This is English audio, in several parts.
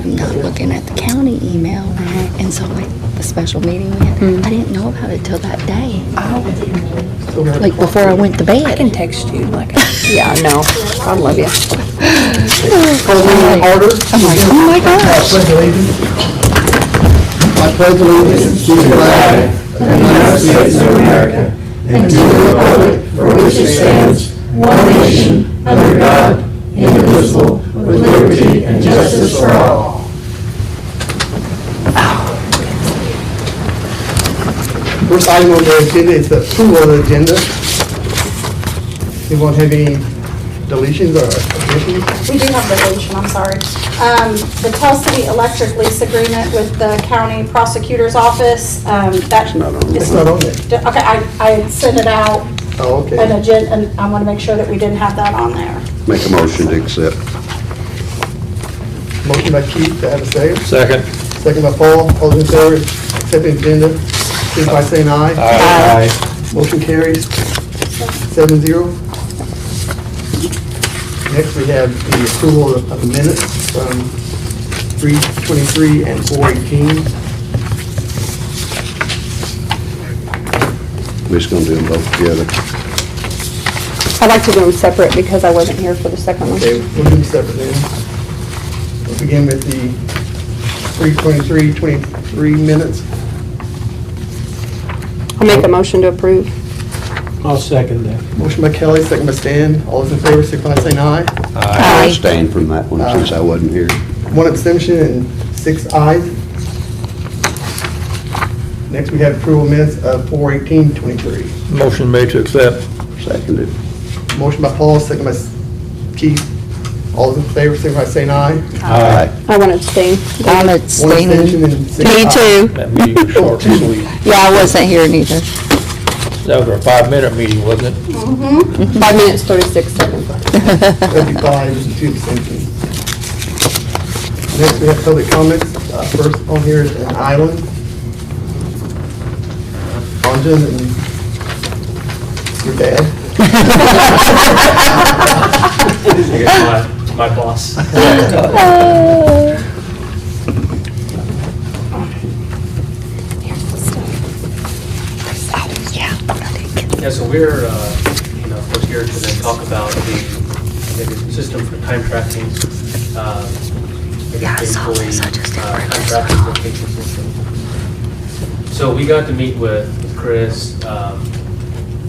I'm not looking at the county email. And so like the special meeting we had, I didn't know about it till that day. Like before I went to bed. I can text you. Yeah, no, I love you. I'm like, oh my gosh. I pledge allegiance to the flag of the United States of America and to the republic for which it stands, one nation, under God, indivisible, with liberty and justice for all. First item on the agenda is the approval of the agenda. Anyone have any deletions or additions? We do have the deletion, I'm sorry. The Tell City Electric lease agreement with the county prosecutor's office, that. It's not on there. Okay, I sent it out, Oh, okay. an agenda, and I want to make sure that we didn't have that on there. Make a motion to accept. Motion by Keith, to have a second. Second. Second by Paul. All those in favor, accepting agenda, signify by saying aye. Aye. Motion carries 7-0. Next, we have the approval of the minutes from 3/23 and 4/18. We're just gonna do them both together. I'd like to do them separate because I wasn't here for the second one. Okay, we'll do them separate then. We'll begin with the 3/23/23 minutes. I'll make a motion to approve. I'll second that. Motion by Kelly, second by Stan. All those in favor, signify by saying aye. I abstained from that one since I wasn't here. One abstention and 6 ayes. Next, we have approval minutes of 4/18/23. Motion made to accept. Seconded. Motion by Paul, second by Keith. All those in favor, signify by saying aye. Aye. I want to abstain. I'm One abstaining. abstention and 6 Me ayes. too. That meeting was short and sweet. Yeah, I wasn't here neither. That was our 5-minute meeting, wasn't it? 5 minutes, 36 seconds. 35 and 2 abstentions. Next, we have public comments. First on here is an island. Anja and your dad. I guess my boss. Yeah, so we're, of course, here to then talk about the system for time tracking. Yeah, I saw this. I just didn't bring Time this tracking one. location system. So we got to meet with Chris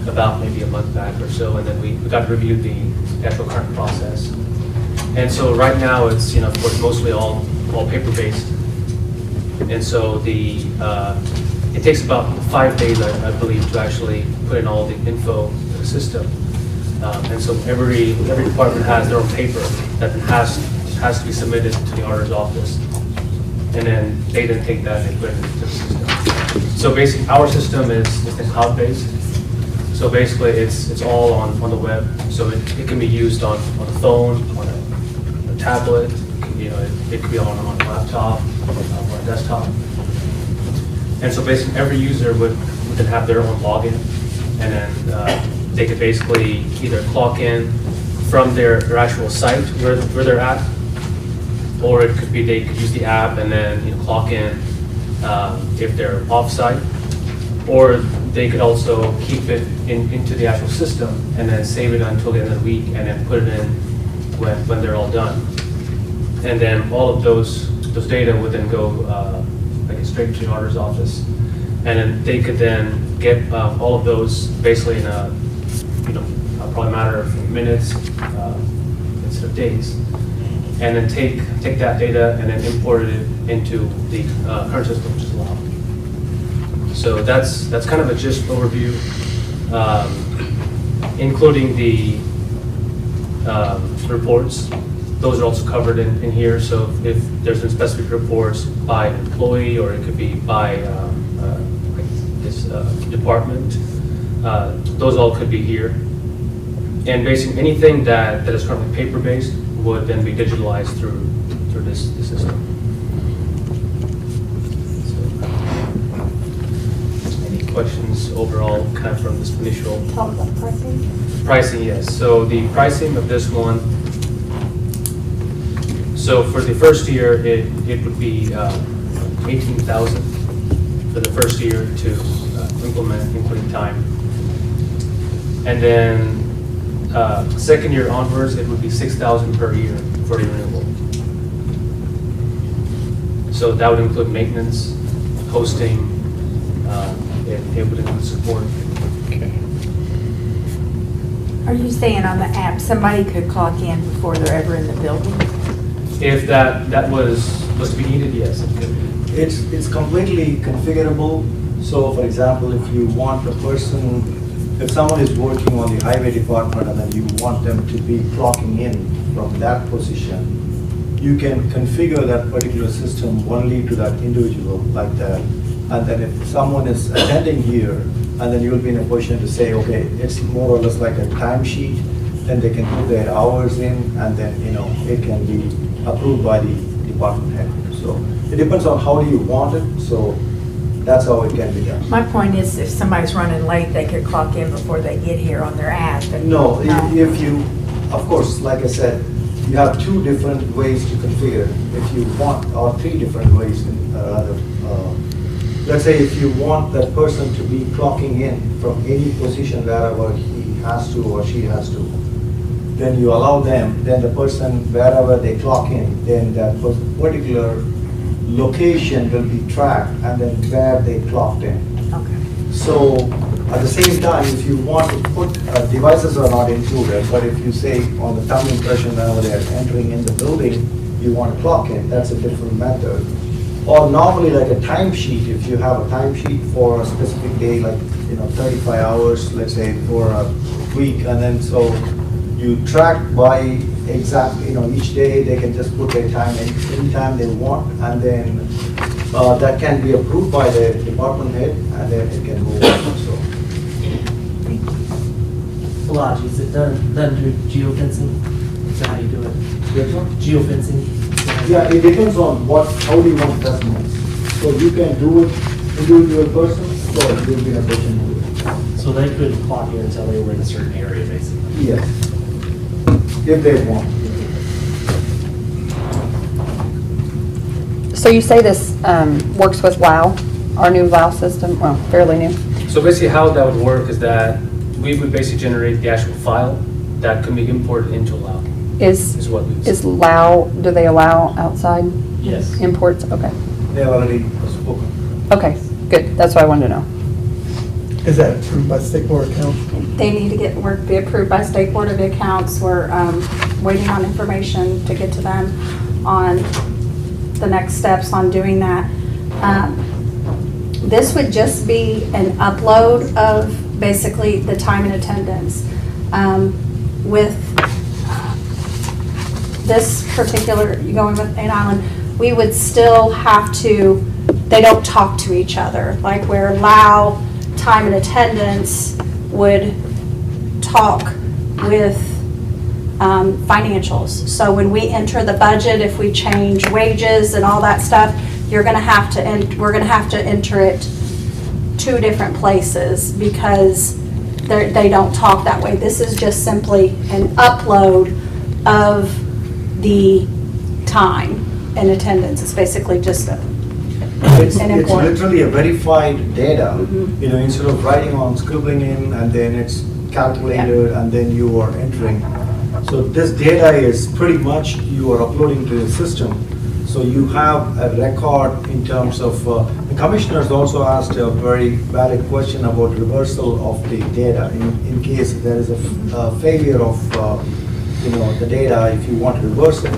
about maybe a month back or so, and then we got to review the actual current process. And so right now it's, of course, mostly all paper-based. And so it takes about 5 days, I believe, to actually put in all the info to the system. And so every department has their own paper that has to be submitted to the auditor's office. And then they then take that and put it into the system. So basically, our system is cloud-based. So basically, it's all on the web. So it can be used on a phone, on a tablet. It could be on a laptop or a desktop. And so basically, every user would then have their own login, and then they could basically either clock in from their actual site where they're at, or it could be they could use the app and then clock in if they're off-site, or they could also keep it into the actual system and then save it until the end of the week and then put it in when they're all done. And then all of those data would then go straight to the auditor's office, and then they could then get all of those basically in a probably a matter of minutes instead of days, and then take that data and then import it into the current system, which is allowed. So that's kind of a gist overview, including the reports. Those are also covered in here. So if there's some specific reports by employee, or it could be by this department, those all could be here. And basically anything that is currently paper-based would then be digitalized through this system. So, any questions overall, kind of from this initial? Talk about pricing. Pricing, yes. So the pricing of this one, So for the first year, it would be 18,000 for the first year to implement, including time. And then second year onwards, it would be 6,000 per year for the renewal. So that would include maintenance, hosting, it would include support. Are you saying on the app, somebody could clock in before they're ever in the building? If that was to be needed, yes, it could be. It's completely configurable. So for example, if you want a person, if someone is working on the highway department and then you want them to be clocking in from that position, you can configure that particular system only to that individual like that. And then if someone is attending here, and then you'll be in a position to say, okay, it's more or less like a timesheet, then they can put their hours in, and then, it can be approved by the department head. So it depends on how do you want it, so that's how it can be done. My point is, if somebody's running late, they could clock in before they get here on their app. and- No, if you, of course, like I said, you have two different ways to configure. If you want, or three different ways, let's say if you want that person to be clocking in from any position wherever he has to or she has to, then you allow them, then the person, wherever they clock in, then that particular location will be tracked and then where they clocked in. Okay. So at the same time, if you want to put, devices are not included, but if you say on the thumb impression whenever they're entering in the building, you want to clock in, that's a different method. Or normally like a timesheet, if you have a timesheet for a specific day, like, 35 hours, let's say for a week, and then so you track by exact, each day they can just put their time in anytime they want, and then that can be approved by the department head, and then it can go on, so. Balaji, is it done through geofencing? Is that how you do it? Geofencing? Yeah, it depends on how do you want the customers. So you can do it individual person, so you'll be in a position to do it. So they couldn't clock in until they were in a certain area, basically? Yes. If they want. So you say this works with WOW, our new WOW system, well, fairly new. So basically how that would work is that we would basically generate the actual file that can be imported into Lao, is what we would Is LAO, do they allow outside Yes. imports? Okay. They've already spoken. Okay, good. That's what I wanted to know. Is that approved by State Board of Accounts? They need to be approved by State Board of Accounts. We're waiting on information to get to them on the next steps on doing that. This would just be an upload of basically the time and attendance. With this particular, going with An Island, we would still have to, they don't talk to each other, like where Lao time and attendance would talk with financials. So when we enter the budget, if we change wages and all that stuff, we're gonna have to enter it two different places because they don't talk that way. This is just simply an upload of the time and attendance. It's basically just It's an import. literally a verified data, Mhm. instead of writing on, scribbling in, and then it's calculated, and then you are entering. So this data is pretty much you are uploading to the system. So you have a record in terms of, the commissioners also asked a very valid question about reversal of the data in case there is a failure of, the data if you want to reverse it.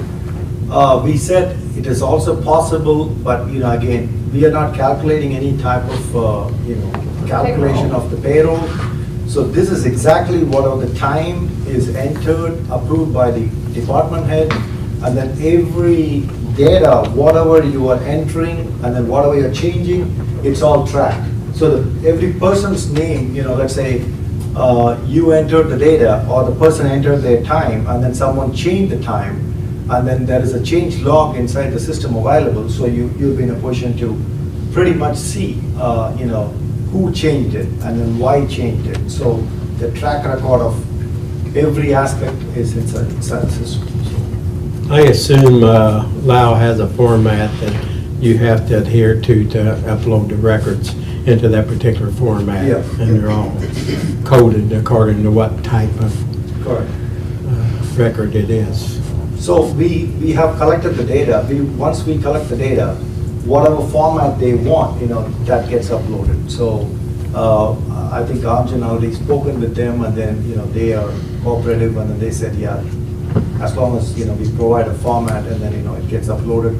We said it is also possible, but, again, we are not calculating any type of, calculation of the payroll. So this is exactly whatever the time is entered, approved by the department head, and then every data, whatever you are entering, and then whatever you're changing, it's all tracked. So that every person's name, let's say, you entered the data, or the person entered their time, and then someone changed the time, and then there is a change log inside the system available, so you'll be in a position to pretty much see, who changed it, and then why changed it. So the track record of every aspect is inside the system. I assume Lao has a format that you have to adhere to upload the records into that particular format. Yeah. And they're all coded according to what type of Correct. record it is. So we have collected the data. Once we collect the data, whatever format they want, that gets uploaded. So I think Arjun already spoken with them, and then, they are cooperative, and then they said, yeah, as long as, we provide a format, and then, it gets uploaded.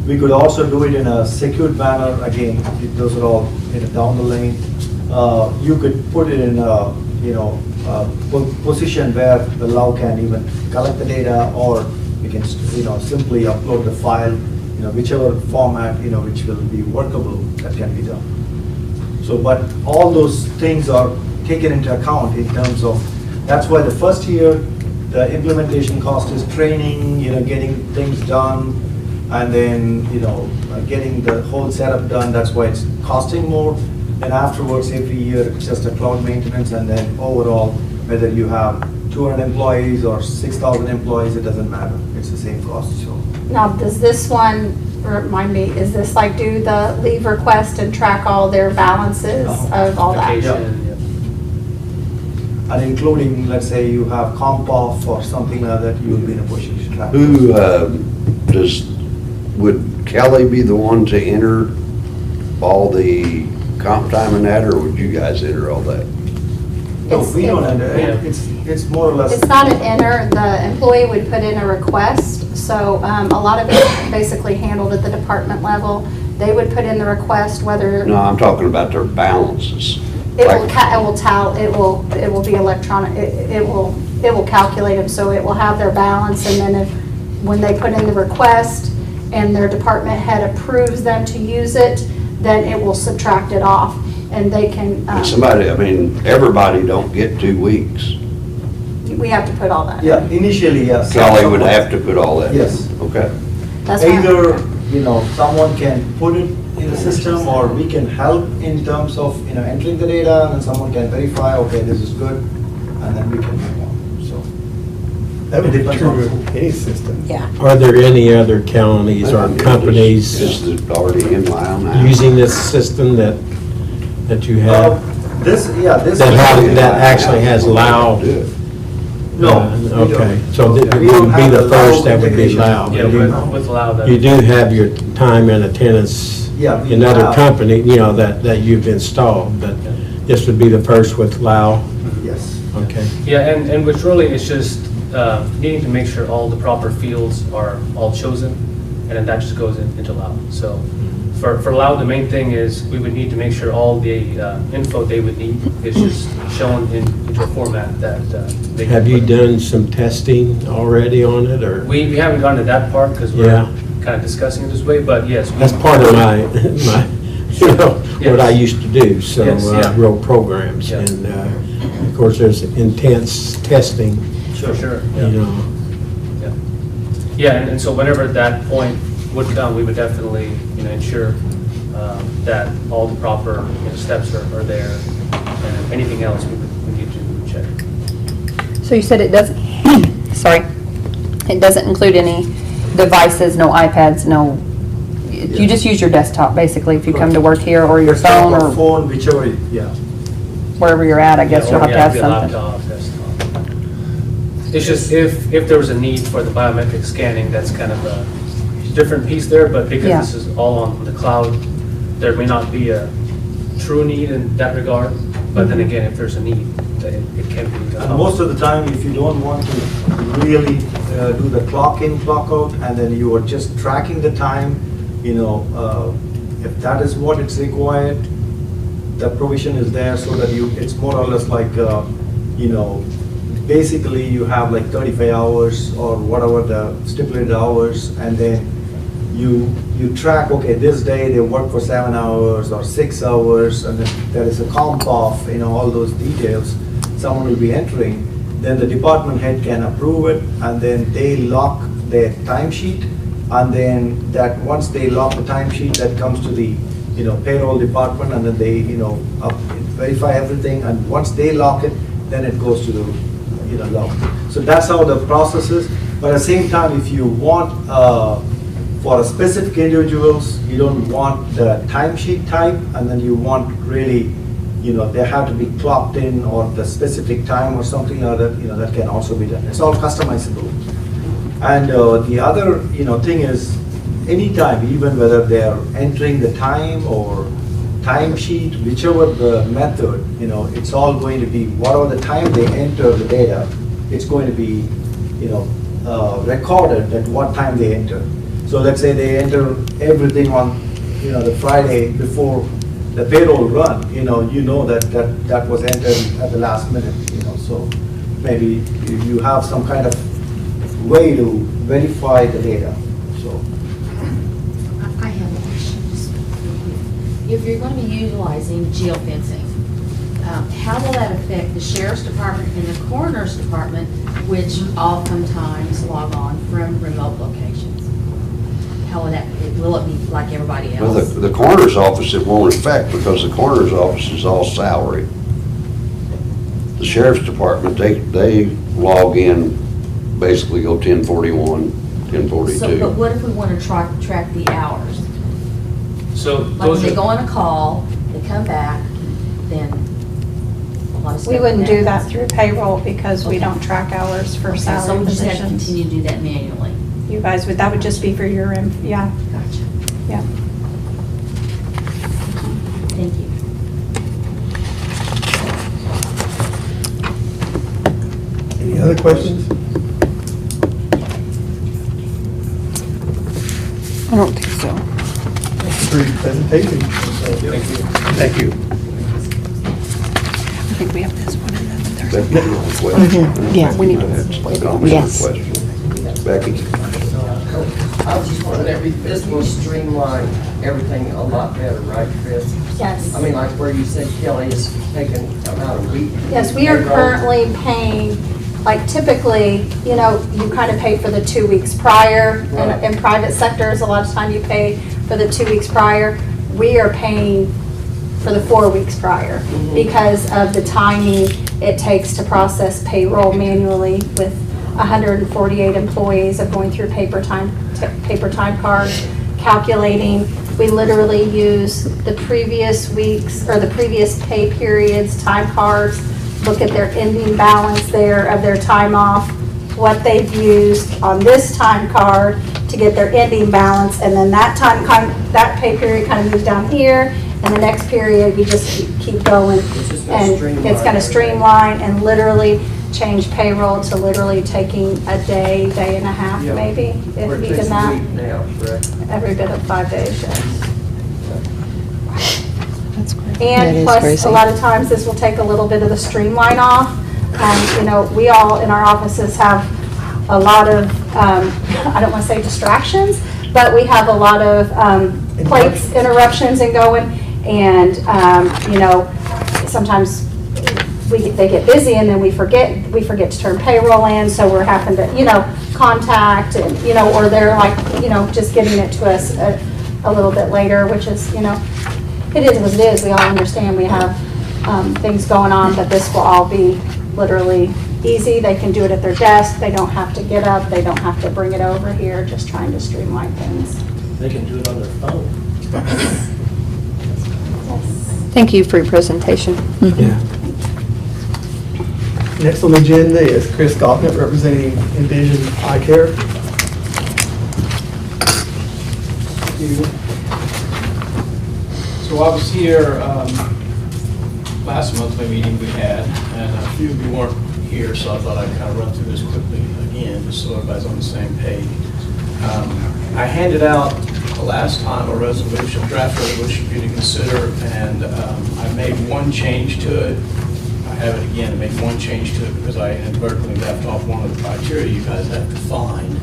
We could also do it in a secured manner. Again, those are all, down the lane. You could put it in a, position where the Lao can even collect the data, or we can, simply upload the file, whichever format, which will be workable, that can be done. So, but all those things are taken into account in terms of, that's why the first year, the implementation cost is training, getting things done, and then, getting the whole setup done. That's why it's costing more. And afterwards, every year, it's just a cloud maintenance, and then overall, whether you have 200 employees or 6,000 employees, it doesn't matter. It's the same cost, so. Now, does this one, remind me, is this like do the leave request and track all their balances of all that? Vacation, And including, let's say you have comp off or something like that, you will be in a position to track. Who, would Kelly be the one to enter all the comp time and that, or would you guys enter all that? No, we don't enter. It's more or less. It's not an enter, the employee would put in a request, so a lot of it is basically handled at the department level. They would put in the request whether. No, I'm talking about their balances. It will be electronic, it will calculate them, so it will have their balance, and then when they put in the request and their department head approves them to use it, then it will subtract it off, and they can. Everybody don't get 2 weeks. We have to put all that. Yeah, initially, yes. Kelly would have to put all that in. Yes. Okay. That's fine. Either, someone can put it in the system, or we can help in terms of, entering the data, and then someone can verify, okay, this is good, and then we can move on, so. That would be Depends true on with who. any system. Yeah. Are there any other counties or companies It's already in Lao now. using this system that you have? This. That actually has Lao? Do it. No. we don't. Okay, so We it don't would be have the first that would be integration. Lao. Yeah, with Lao. You do have your time and attendance Yeah, we in other have. company, that you've installed, but this would be the first with Lao? Yes. Okay. Yeah, and which really is just needing to make sure all the proper fields are all chosen, and then that just goes into Lao. So for Lao, the main thing is we would need to make sure all the info they would need is just shown into a format that they can. Have you put. done some testing already on it, or? We haven't gotten to that part because we're Yeah. kind of discussing it this way, but yes. That's part of my, what I Yes. used to do, so Yes, I yeah. wrote programs, Yeah. and of course, there's intense testing, For sure. you Yeah. Yeah, and so whenever that point would come, we would definitely, ensure that all the proper steps are there, and anything else we need to check. So you said it doesn't, sorry, it doesn't include any devices, no iPads, no, you just use your desktop, basically, if you come to work here, or your phone, or Phone, whichever, yeah. wherever you're at, I guess Yeah, you'll or, have to yeah, have it'd be a something. laptop, desktop. It's just if there was a need for the biometric scanning, that's kind of a different piece there, but because Yeah. this is all on the cloud, there may not be a true need in that regard, but then again, if there's a need, then it can be. And most of the time, if you don't want to really do the clock in, clock out, and then you are just tracking the time, if that is what it's required, the provision is there so that it's more or less like, basically you have like 35 hours or whatever the stipulated hours, and then you track, okay, this day they work for 7 hours or 6 hours, and then there is a comp off, all those details someone will be entering. Then the department head can approve it, and then they lock their timesheet, and then that once they lock the timesheet, that comes to the payroll department, and then they verify everything, and once they lock it, then it goes to the law. So that's how the process is. But at the same time, if you want, for a specific individuals, you don't want the timesheet type, and then you want really, they have to be clocked in or the specific time or something like that, that can also be done. It's all customizable. And the other, thing is, anytime, even whether they're entering the time or timesheet, whichever the method, it's all going to be, whatever the time they enter the data, it's going to be, recorded at what time they enter. So let's say they enter everything on, the Friday before the payroll run, that was entered at the last minute, so maybe you have some kind of way to verify the data, so. I have questions. If you're going to be utilizing geofencing, how will that affect the sheriff's department and the coroner's department, which oftentimes log on from remote locations? How will it be like everybody Well, else? the coroner's office, it won't affect because the coroner's office is all salary. The sheriff's department, they log in, basically go 1041, 1042. So, but what if we want to track the hours? So Like when those they are, go on a call, they come back, then a lot of stuff. We wouldn't do that happens. through payroll because we Okay. don't track hours for Okay, So salary we just have to positions. continue to do that manually. You guys would, that would just be for your, yeah, Gotcha. yeah. Thank you. Any other questions? I don't think so. Great presentation. Thank you. I think we have this one and then there's. Becky, you have a question? Yeah, we need to- I had some comments or Yes. questions. Becky? I was just wondering, this will streamline everything a lot better, right, Chris? Yes. I mean, like where you said Kelly is taking about a week. Yes, we are payroll. currently paying, like typically, you kind of pay for the 2 weeks prior. Right. In private sectors, a lot of time you pay for the 2 weeks prior. We are paying for the 4 weeks prior because of the timing it takes to process payroll manually with 148 employees of going through paper time cards, calculating. We literally use the previous weeks or the previous pay periods time cards, look at their ending balance there of their time off, what they've used on this time card to get their ending balance, and then that pay period kind of moves down here, and the next period we just keep going. just gonna And it's streamline going to everything. streamline and literally change payroll to literally taking a day, day and a half Yeah. maybe, Where if it even takes a that, week now, correct? every bit of 5 days, yes. That's great. That And is plus, crazy. a lot of times this will take a little bit of the streamline off. We all in our offices have a lot of, I don't want to say distractions, but we have a lot of plates, interruptions and going. And, sometimes they get busy and then we forget to turn payroll in. So we're having to, contact and, or they're like, just getting it to us a little bit later, which is, it is what it is. We all understand we have things going on, but this will all be literally easy. They can do it at their desk. They don't have to get up. They don't have to bring it over here, just trying to streamline things. They can do it on their phone. Thank you for your presentation. Yeah. Next on the agenda is Chris Gottlieb representing Envision Eye Care. So I was here last monthly meeting we had, and a few of you weren't here, so I thought I'd kind of run through this quickly again, just so everybody's on the same page. I handed out the last time a resolution, draft resolution for you to consider, and I made one change to it. I have it again, I made one change to it because I inadvertently left off one of the criteria you guys have to find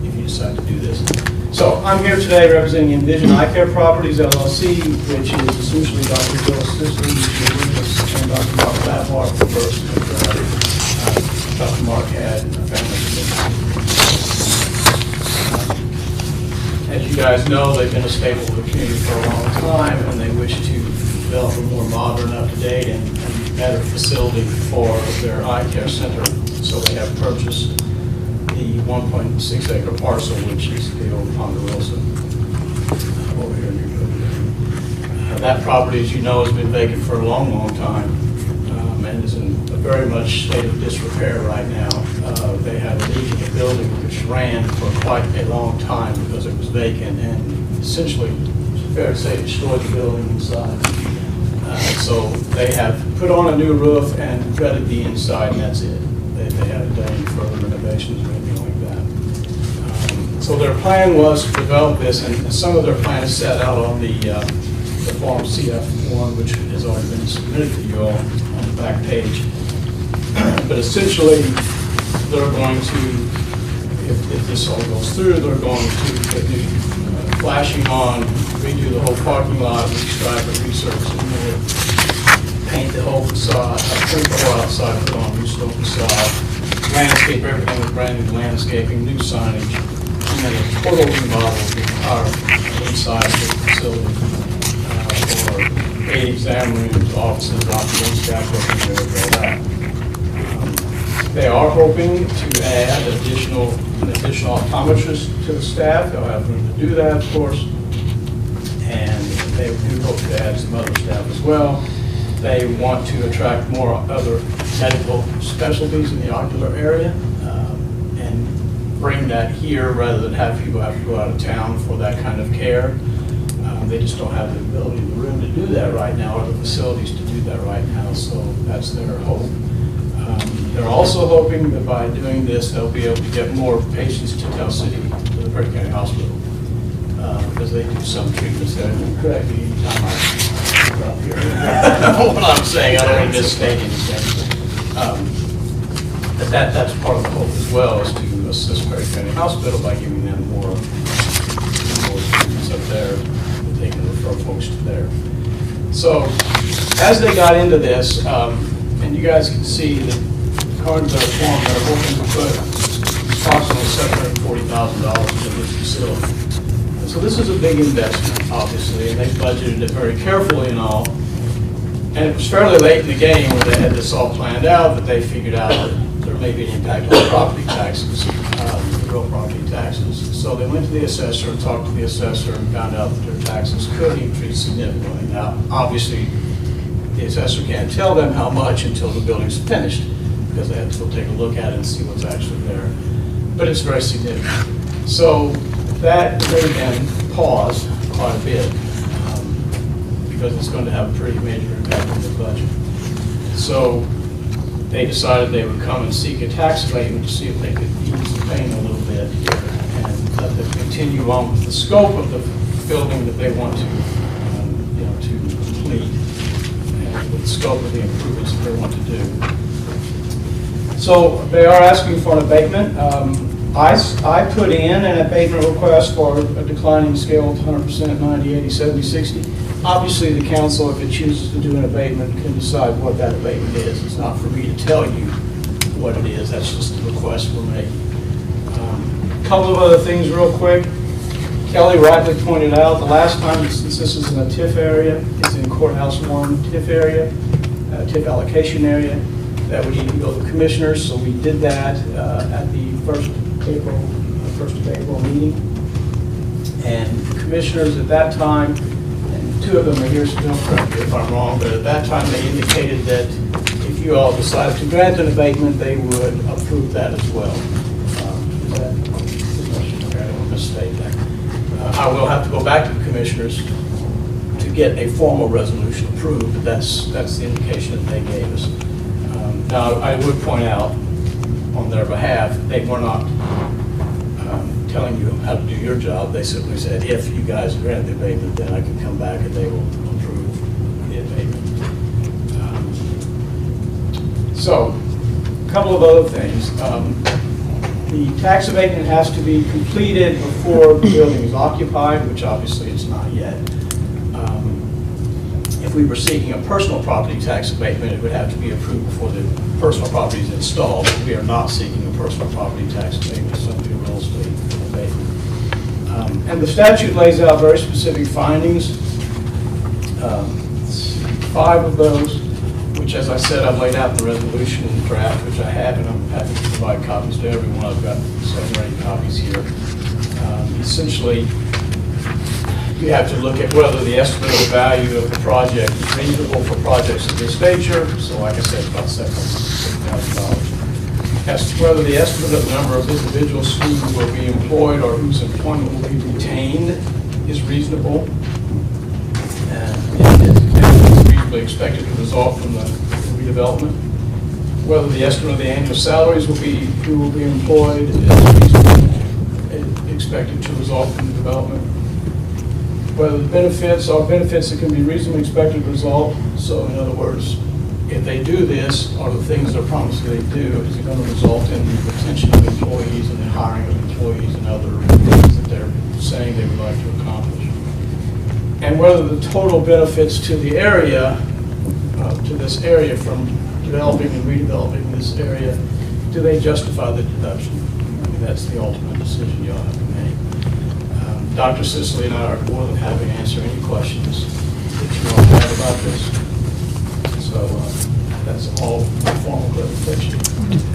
if you decide to do this. So I'm here today representing Envision Eye Care Properties LLC, which is essentially Dr. Bill's sister, and Dr. Mark Lathar for first, Dr. Mark had a family. As you guys know, they've been a staple of the community for a long time, and they wish to develop a more modern, up-to-date, and better facility for their eye care center. So they have purchased the 1.6 acre parcel, which is the old Ponderosa over here near Cookeville. That property, as you know, has been vacant for a long, long time, and is in a very much state of disrepair right now. They had a leak in the building which ran for quite a long time because it was vacant, and essentially, it's fair to say, destroyed the building inside. So they have put on a new roof and gutted the inside, and that's it. They haven't done any further renovations or anything like that. So their plan was to develop this, and some of their plan is set out on the Form CF1, which has already been submitted to you all on the back page. But essentially, they're going to, if this all goes through, they're going to put new flashing on, redo the whole parking lot, restripe it, resurface it, paint the whole facade, paint the whole outside, put on new stone facade, landscape everything with brand new landscaping, new signage, and then a total remodel of the entire inside of the facility for 8 exam rooms, offices, operating staff, and all that. They are hoping to add an additional optometrist to the staff. They'll have room to do that, of course. And they do hope to add some other staff as well. They want to attract more other medical specialties in the ocular area and bring that here rather than have people have to go out of town for that kind of care. They just don't have the ability, the room to do that right now, or the facilities to do that right now. So that's their hope. They're also hoping that by doing this, they'll be able to get more patients to Tell City, to the Perry County Hospital, because they do some treatments there. And correct me anytime I up here. What I'm saying, I don't want to misstate anything. But that's part of the hope as well, is to assist Perry County Hospital by giving them more treatments up there that they can refer folks to there. So as they got into this, and you guys can see that according to their form, they're hoping to put approximately $740,000 into this facility. And so this is a big investment, obviously, and they budgeted it very carefully and all. And it was fairly late in the game when they had this all planned out that they figured out that there may be an impact on property taxes, real property taxes. So they went to the assessor and talked to the assessor and found out that their taxes could increase significantly. Now, obviously, the assessor can't tell them how much until the building's finished, because they have to go take a look at it and see what's actually there. But it's very significant. So that made them pause quite a bit, because it's going to have a pretty major impact on their budget. So they decided they would come and seek a tax abatement to see if they could ease the pain a little bit here and let them continue on with the scope of the building that they want to, to complete, and with the scope of the improvements that they want to do. So they are asking for an abatement. I put in an abatement request for a declining scale of 100%, 90, 80, 70, 60. Obviously, the council, if it chooses to do an abatement, can decide what that abatement is. It's not for me to tell you what it is. That's just the request we're making. A couple of other things real quick. Kelly rightly pointed out, the last time, since this is in a TIF area, it's in Courthouse 1 TIF area, TIF allocation area, that we need to go to the commissioners, so we did that at the 1st of April meeting. And the commissioners at that time, and 2 of them are here, so don't correct me if I'm wrong, but at that time they indicated that if you all decided to grant an abatement, they would approve that as well. Is that okay, I don't want to misstate that. I will have to go back to the commissioners to get a formal resolution approved, but that's the indication that they gave us. Now, I would point out on their behalf, they were not telling you how to do your job. They simply said, if you guys grant the abatement, then I can come back and they will approve the abatement. So, a couple of other things. The tax abatement has to be completed before the building is occupied, which obviously it's not yet. If we were seeking a personal property tax abatement, it would have to be approved before the personal property is installed. We are not seeking a personal property tax abatement, it's simply a real estate abatement. And the statute lays out very specific findings. 5 of those which, as I said, I've laid out in the resolution draft, which I have, and I'm happy to provide copies to everyone. I've got 7 or 8 copies here. Essentially, you have to look at whether the estimate of the value of the project is reasonable for projects of this nature. So like I said, about $7,000. As to whether the estimate of the number of individuals who will be employed or whose employment will be retained is reasonable. And is reasonably expected to result from the redevelopment. Whether the estimate of the annual salaries who will be employed is reasonably expected to result from the development. Whether the benefits are benefits that can be reasonably expected to result. So in other words, if they do this, or the things they're promising they do, is it going to result in the retention of employees and the hiring of employees and other things that they're saying they would like to accomplish. And whether the total benefits to the area, to this area from developing and redeveloping this area, do they justify the deduction? I mean, that's the ultimate decision you'll have to make. Dr. Sicily and I are more than happy to answer any questions that you want to have about this. So that's all formal clarification.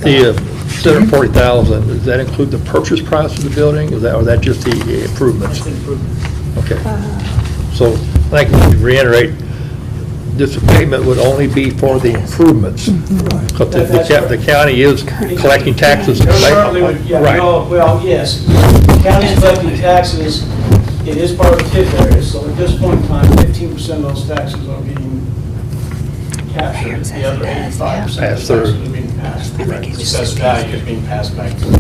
The $740,000, does that include the purchase price of the building, or that just the improvements? That's improvement. Okay. So, like to reiterate, this payment would only be for the improvements. Because the county is collecting taxes. Currently, yeah, Right. well, yes. The county's collecting taxes. It is part of the TIF area, so at this point in time, 15% of those taxes are being captured. The other 85% of the taxes are being passed. The assessed value is being passed back to the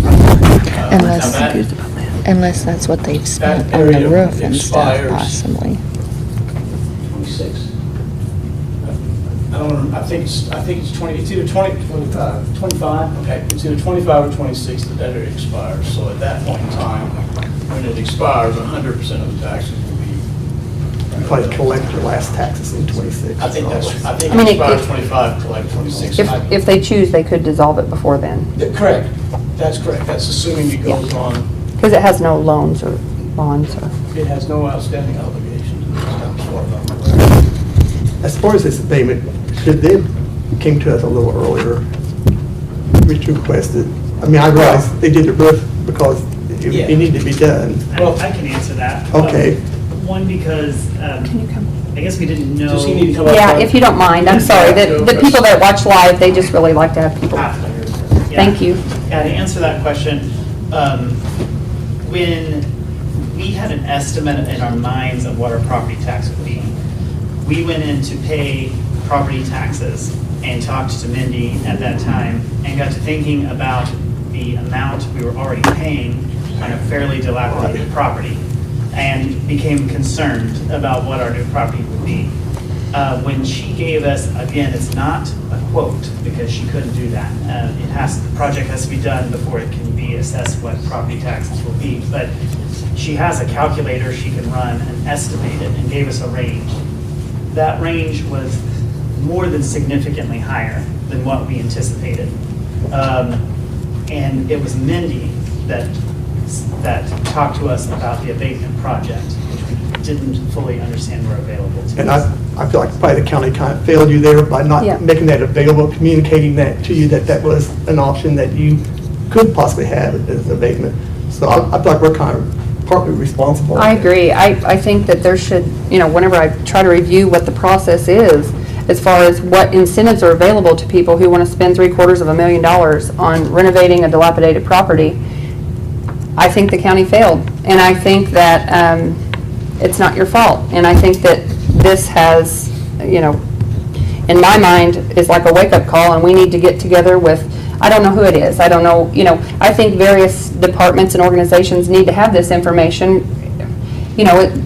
Unless that's what they've spent that on the area roof and stuff, expires. possibly. 26. I don't know, I think it's 20, it's either 20, 25, okay, it's either 25 or 26 that that area expires. So at that point in time, when it expires, 100% of the taxes will be. You probably collect your last taxes in 26. I think that's, I think I mean, it expires if- 25, collect 26. If they choose, they could dissolve it before then, Correct, that's correct, that's assuming it goes on, because it has no loans or bonds or. it has no outstanding obligations. That's what I'm aware of. As far as this abatement, should they came to us a little earlier, we requested, I mean, I realize they did the roof because Yeah. it needed to be done. Well, I can answer that. Okay. One, because Can you come? I guess we didn't know. Does he need to come up? Yeah, if you don't mind, I'm sorry, the people that watch live, they just really like to have people. After. Yeah. Thank you. Yeah, to answer that question, when we had an estimate in our minds of what our property tax would be, we went in to pay property taxes and talked to Mindy at that time and got to thinking about the amount we were already paying on a fairly dilapidated property and became concerned about what our new property would be. When she gave us, again, it's not a quote because she couldn't do that. The project has to be done before it can be assessed what property taxes will be. But she has a calculator she can run and estimate it and gave us a range. That range was more than significantly higher than what we anticipated. And it was Mindy that talked to us about the abatement project, which we didn't fully understand were available to And us. I feel like probably the county kind of failed you there by Yeah. not making that available, communicating that to you, that was an option that you could possibly have as abatement. So I feel like we're kind of partly responsible. I agree. I think that there should, whenever I try to review what the process is, as far as what incentives are available to people who want to spend $750,000 on renovating a dilapidated property, I think the county failed. And I think that it's not your fault. And I think that this has, in my mind, is like a wake-up call, and we need to get together with, I don't know who it is. I don't know, I think various departments and organizations need to have this information.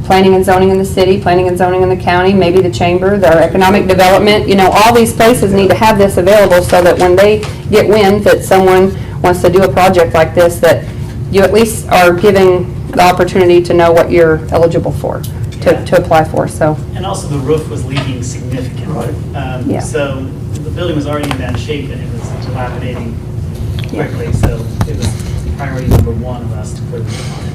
Planning and zoning in the city, planning and zoning in the county, maybe the chamber, their economic development, all these places need to have this available so that when they get wind that someone wants to do a project like this, that you at least are giving the opportunity to know what you're eligible for, to apply for, so. And also the roof was leaking significantly. Yeah. So the building was already in bad shape and it was dilapidating quickly, so it was priority number one of us to put it on it.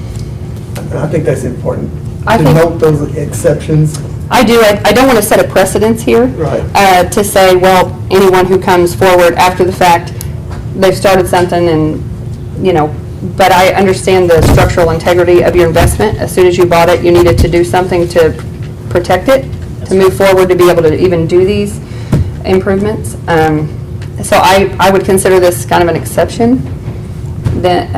And I think that's important, I to think- note those exceptions I do, I don't want to set a precedence here. Right. To say, well, anyone who comes forward after the fact, they've started something and, you know, but I understand the structural integrity of your investment. As soon as you bought it, you needed to do something to protect it, to move forward, to be able to even do these improvements. So I would consider this kind of an exception that,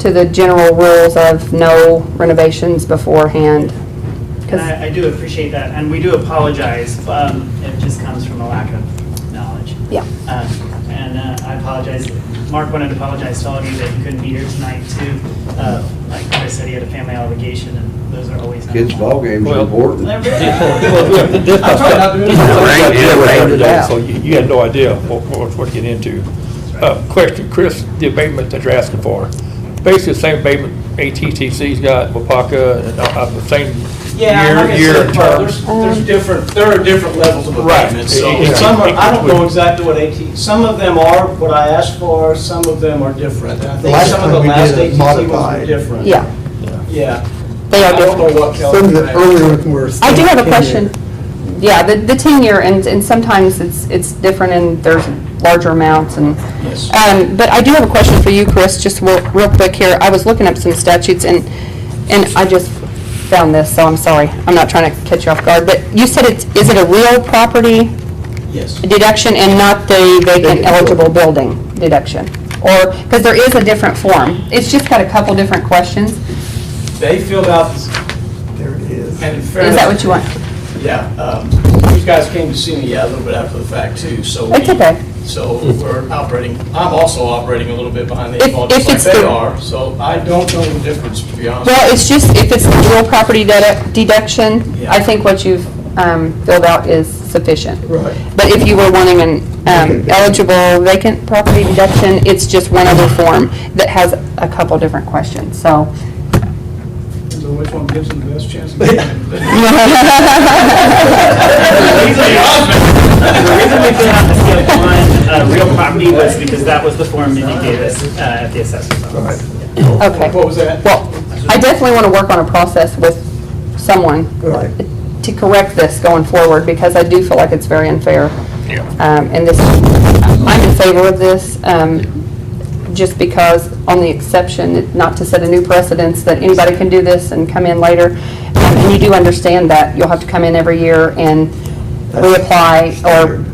to the general rules of no renovations beforehand. And I do appreciate that, and we do apologize. It just comes from a lack of knowledge. Yeah. And I apologize. Mark wanted to apologize to all of you that you couldn't be here tonight, too. Like Chris said, he had a family obligation, and those are always. Kids' ball games are important. So you had no idea what to get into. Question, Chris, the abatement that you're asking for, basically the same abatement ATTC's got, Wapaka, and the same year and terms. There are different levels of Right. abatement. So some are, I don't know exactly what some of them are what I asked for, some of them are different. And I think Last some of time the we last did it ATC ones were modified. different. Yeah, Yeah. they are I don't different. know what Some of the Kelly. earlier were. I do have a 10-year. question. Yeah, the 10-year, and sometimes it's different and there's larger amounts and, Yes. but I do have a question for you, Chris, just real quick here. I was looking up some statutes and I just found this, so I'm sorry. I'm not trying to catch you off guard, but you said is it a real property Yes. deduction and not the vacant eligible building deduction? Or, because there is a different form. It's just got a couple different questions. They filled out, There it is. and in Is fairness. that what you want? Yeah, these guys came to see me, a little bit after the fact too, so. It's okay. So we're operating, I'm also operating a little bit behind the eight ball, If just like it's they the- are, so I don't know the difference, to be honest. Well, it's just, if it's the real property deduction, Yeah. I think what you've filled out is sufficient. Right. But if you were wanting an eligible vacant property deduction, it's just one other form that has a couple different questions, so. So which one gives them the best chance? of The reason we did have to skip one real property was because that was the form Mindy gave us at the assessor's office. Okay. What was that? Well, I definitely want to work on a process with someone Right. to correct this going forward, because I do feel like it's very unfair. And this, I'm in favor of this, just because on the exception, not to set a new precedence that anybody can do this and come in later. And you do understand that you'll have to come in every year and reapply, or,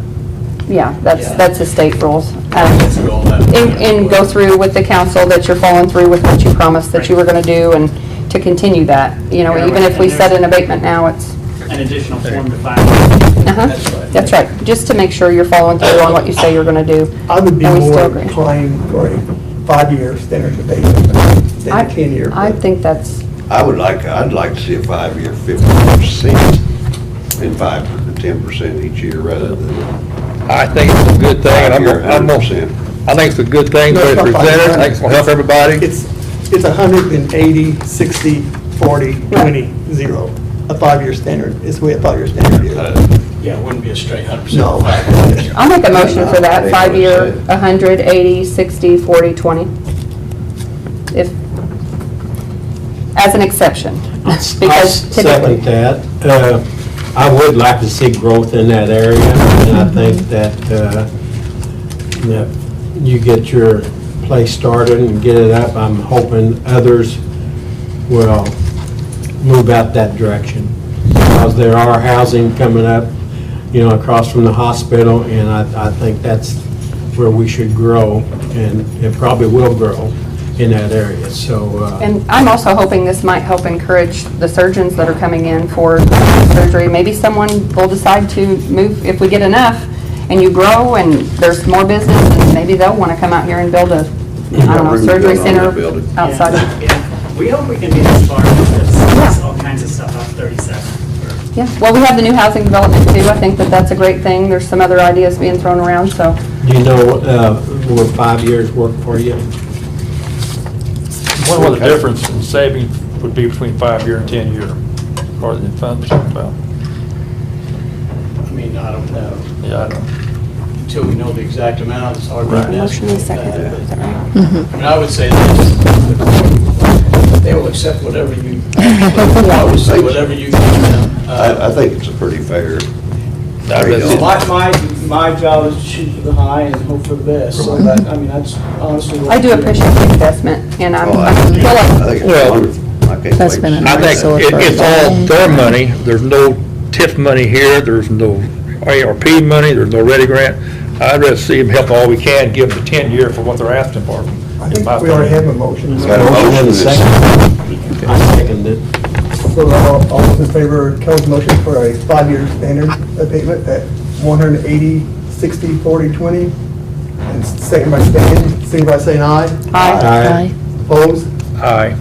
yeah, that's the state rules. And go through with the council that you're following through with what you promised that you were going to do, and to continue that. You know, even if we set an abatement now, it's, An additional form to file. that's right, just to make sure you're following through on what you say you're going to do. I would be And we still more agree. inclined for a 5-year standard abatement than a 10-year. I think that's, I'd like to see a 5-year 50% and 5 to 10% each year rather than I think it's a good thing, and 5-year I'm gonna- 100%. I think it's a good thing, No, but it's it's not presented, I 500. think it's gonna help everybody. It's 180, 60, 40, 20, 0. A 5-year standard is the way a 5-year standard is. Yeah, it wouldn't be a straight 100%. No. I'll make a motion for that, 5-year, 180, 60, 40, 20. If, as an exception. I'll Because second typically, that. I would like to see growth in that area, and I think that you get your place started and get it up. I'm hoping others will move out that direction, because there are housing coming up, across from the hospital, and I think that's where we should grow, and it probably will grow in that area, so. and I'm also hoping this might help encourage the surgeons that are coming in for surgery. Maybe someone will decide to move, if we get enough, and you grow, and there's more business, and maybe they'll want to come out here and build a, I don't know, surgery center outside of. Yeah. We hope we can be this far, there's all kinds of stuff off 37. Yeah, well, we have the new housing development too. I think that that's a great thing. There's some other ideas being thrown around, so. Do you know, will 5 years work for you? What the difference in savings would be between 5-year and 10-year, or the funds about? I mean, I don't know. Yeah, I don't. Until we know the exact amount, it's hard to Right. estimate Motion is second. that, Is that right? but, I mean, I would say that they will accept whatever you, I would say whatever you give them. I think it's a pretty fair. So my job is to shoot for the high and hope for the best, so that, I mean, that's honestly what. I do appreciate the investment, and Oh, I feel like, I think it's wonderful. I can't That's wait. been a I think Sore for it's a all long their money. There's no TIF money here, there's no ARP money, there's no Ready Grant. I'd rather see them help all we can, give them the 10-year for what they're asking for. I think we already have a motion. Got a motion and a second. I second it. So all those in favor of Kelly's motion for a 5-year standard abatement at 180, 60, 40, 20? And second by Stan, signify by saying aye. Aye. Opposed? Aye.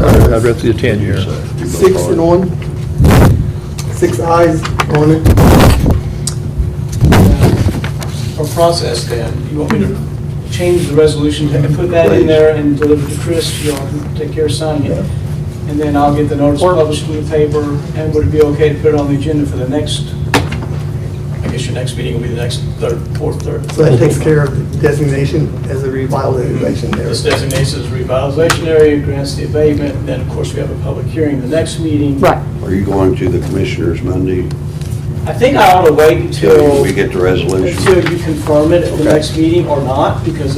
I'd rather see a 10-year. 6 and 1. 6 ayes on it. Our process then, you want me to change the resolution and put that in there and deliver to Chris, you all can take care of signing it. And then I'll get the notice published in the paper, and would it be okay to put it on the agenda for the next, I guess your next meeting will be the next fourth, third. So that takes care of the designation as a revitalization there. This designates as revitalization area, grants the abatement, and then of course we have a public hearing the next meeting. right. Are you going to the commissioners Monday I think I ought to wait until until we get the resolution? you confirm it at the Okay. next meeting or not, because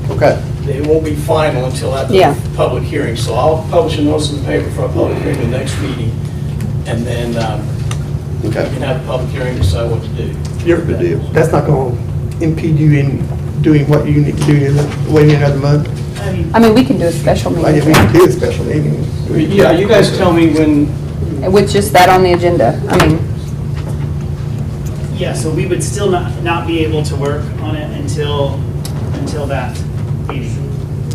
Okay. it won't be final until after Yeah. the public hearing. So I'll publish a notice in the paper for a public hearing the next meeting, and then we Okay. can have a public hearing and decide what to do. Good deal. That's not going to impede you in doing what you need to do, waiting another month. I mean, we can do a special Like, if we meeting can do a special meeting. Yeah, you guys tell me when, with just that on the agenda. I mean, Yeah, so we would still not be able to work on it until that meeting.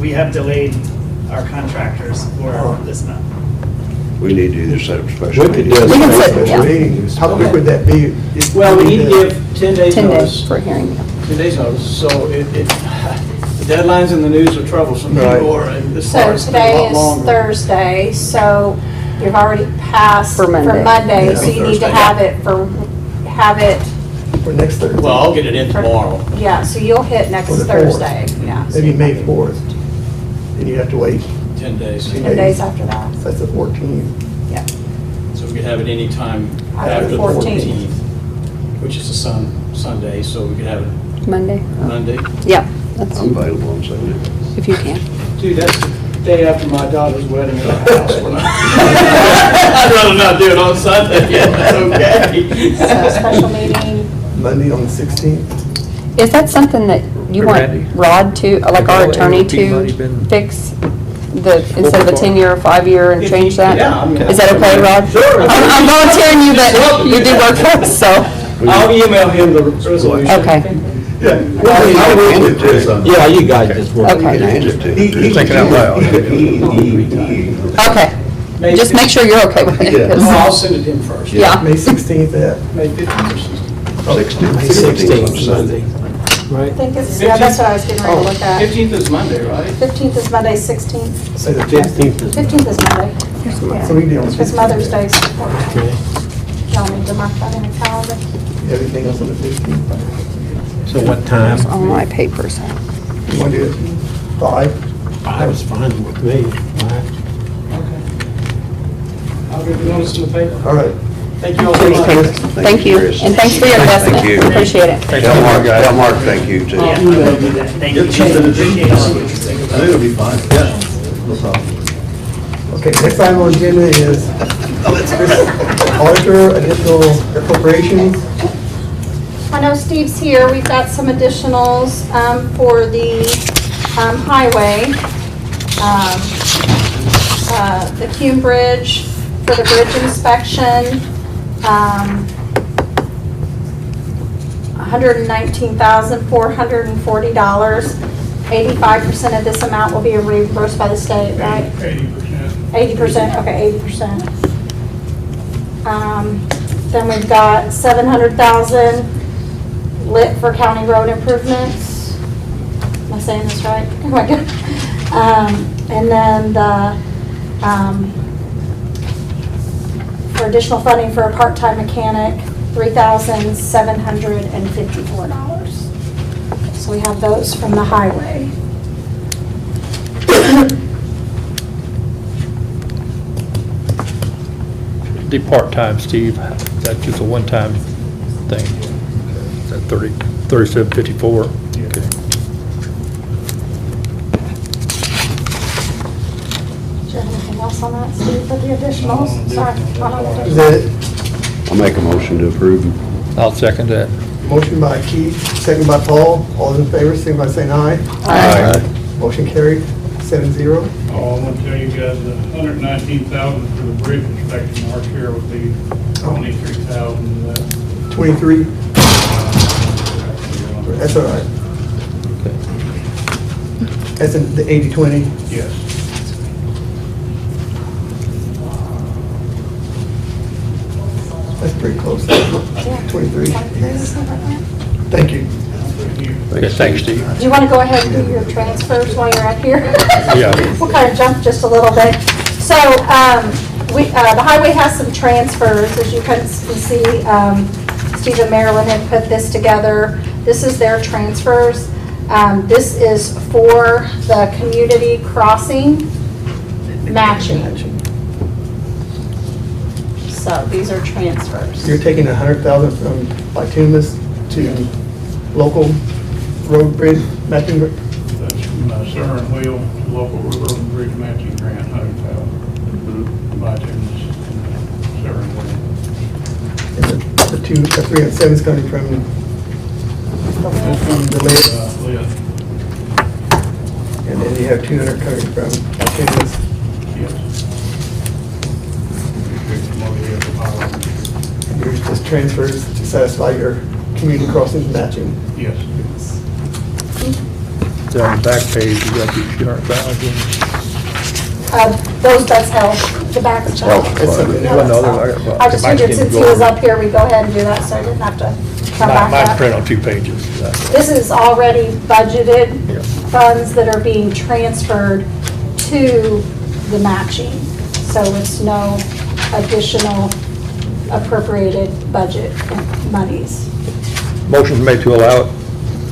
We have delayed our contractors for this month. We need to either set up special We could meetings. do We can a set- Special yeah. meeting. How quick would that be? If well, we need to to- give 10 days 10 days notice. for a hearing. 10 days notice, so the deadlines in the news are troublesome. Right. People are, as So far as a today lot is longer. Thursday, so you've already passed For for Monday. Monday, Yeah. so you need to Thursday. have it, For next Thursday. Well, I'll get it in tomorrow. yeah, so you'll hit next For the 4th. Thursday, yeah. so Maybe May 4th. And you have to wait. 10 days. 10 days after that, So that's the 14th. yeah. So we could have it any time After after the 14th. 14th, which is a Sunday, so we could have it Monday. Monday. Yeah, that's, I'm available on Sunday. if you can. Dude, that's the day after my daughter's wedding at our house. We're not- I'd rather not do it on Sunday, yeah, that's okay. So special meeting, Monday on the 16th. Is that something that you want Randy? Rod to, like our attorney ARP money to been- fix the, instead of a 10-year, 5-year and If change you- that? yeah, I mean- Is that okay, Rod? Sure. I'm volunteering you, but you do work for us, so, I'll email him the resolution. okay. Yeah, Yeah, you guys just work. Okay. You're thinking out loud. Okay. Just make sure you're okay with it. 'cause- No, I'll send it to him first. Yeah. May 16th at May 15th or 16th. 16th on Sunday. I Right? think it's, yeah, that's what I was getting ready to look at. 15th is Monday, right? 15th is Monday, 16th, say the 15th is. 15th is Monday. So we can do on the It's 15th. Mother's Day. Okay. Y'all need to mark that in the calendar. Everything else on the 15th. So what time? On my papers. You want to do it 5? I was fine with me. I'll get the notice in the paper. All right. Thank you all very much. Thank you, Chris. and thanks for your investment. Thank you. Appreciate it. Tell Mark, thank you too. Yeah, I'll do that. Thank you. Appreciate it. I think it'll be fine, yeah, no problem. Okay, next item on the agenda is auditor, additional appropriations. I know Steve's here. We've got some additionals for the highway. The Cume Bridge for the bridge inspection. $119,440. 85% of this amount will be reimbursed by the state, right? 80%, okay, 80%. Then we've got 700,000 lit for county road improvements. Am I saying this right? Oh my God. And then the, for additional funding for a part-time mechanic, $3,754. So we have those from the highway. the part-time, Steve, that's just a one-time thing? Is that 3754? Okay. Do you have anything else on that, Steve, for the additionals? Sorry, on Is additional. that it? I'll make a motion to approve. I'll second that. Motion by Keith, second by Paul. All those in favor, signify by saying aye. Aye. Motion carried, 7-0. Oh, I'm gonna tell you guys, the $119,000 for the bridge inspection, our share would be $23,000. 23. That's all right. That's in the 80-20. Yes. That's pretty close. 23. Thank you. Okay, thanks, Steve. Do you want to go ahead and do your transfers while you're up here? Yeah. We'll kind of jump just a little bit. So, the highway has some transfers, as you can see. Steve and Marilyn had put this together. This is their transfers. This is for the community crossing matching. So these are transfers. You're taking 100,000 from Bituminous to local road bridge matching. That's from Sir and Wheel, local road and bridge matching grant, 100,000. By Sir and Wheel. The 307 is coming from the list. List. And then you have 200 coming from Bituminous. Yes. And yours just transfers to satisfy your community crossings matching. Yes. So on the back page, you got the 200,000. Those does help, the back is help. That's something Well, no, else. they're- I just figured since he was up here, we'd go ahead and do that, so I didn't have to come Mine's back up. print on 2 pages. This is already budgeted Yeah. funds that are being transferred to the matching. So it's no additional appropriated budget monies. Motion's made to allow it.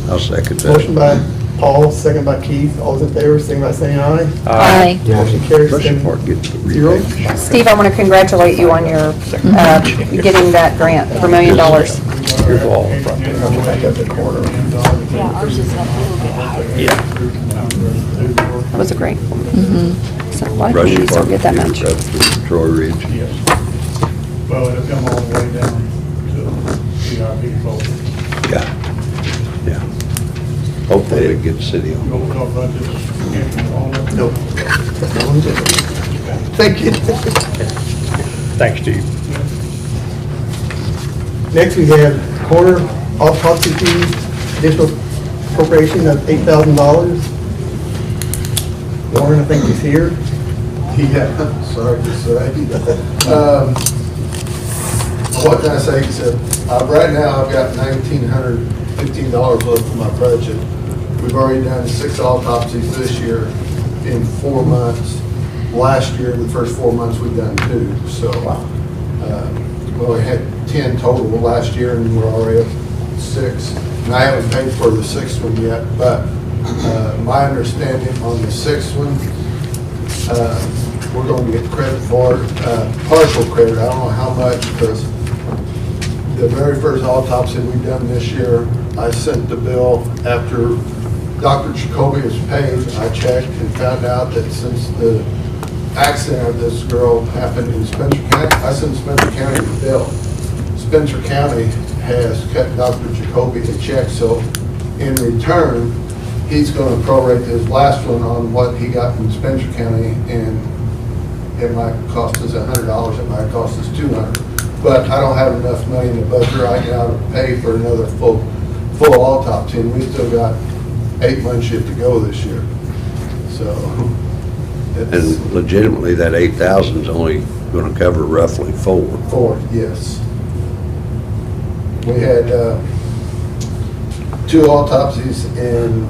I'll second that. Motion by Paul, second by Keith. All those in favor, signify by saying aye. Aye. Motion carries First 7-0. part gets the rebate. Steve, I want to congratulate you on your, getting that grant for $1 million. Here's all the front page. Back up the corner. Yeah, ours is up a little bit higher. Yeah. That was a great. So a lot of Rush communities don't get that Department, much. up through Troy Ridge. Yes. Well, it'll come all the way down to CIP folks. Yeah. Yeah. Hopefully it gets city on. You want to talk about this? Nope. That's not what I'm doing. Thank you. Thanks, Steve. Next, we have corner autopsy fees, additional appropriation of $8,000. Warren, I think he's here. Yeah, sorry to say. What can I say? He said, right now I've got $1,915 left in my budget. We've already done 6 autopsies this year in 4 months. Last year, the first 4 months, we've done 2. So, well, we had 10 total last year and we're already up 6. And I haven't paid for the 6th one yet, but my understanding on the 6th one, we're going to get credit for it, partial credit. I don't know how much, because the very first autopsy we've done this year, I sent the bill after Dr. Jacoby was paid. I checked and found out that since the accident of this girl happened in Spencer County, I sent Spencer County the bill. Spencer County has cut Dr. Jacoby a check, so in return, he's going to prorate his last one on what he got from Spencer County, and it might cost us $100, it might cost us $200. But I don't have enough money in the budget right now to pay for another full autopsy, and we still got 8 months yet to go this year. So, it's And legitimately, that 8,000 is only going to cover roughly 4. 4, yes. We had 2 autopsies in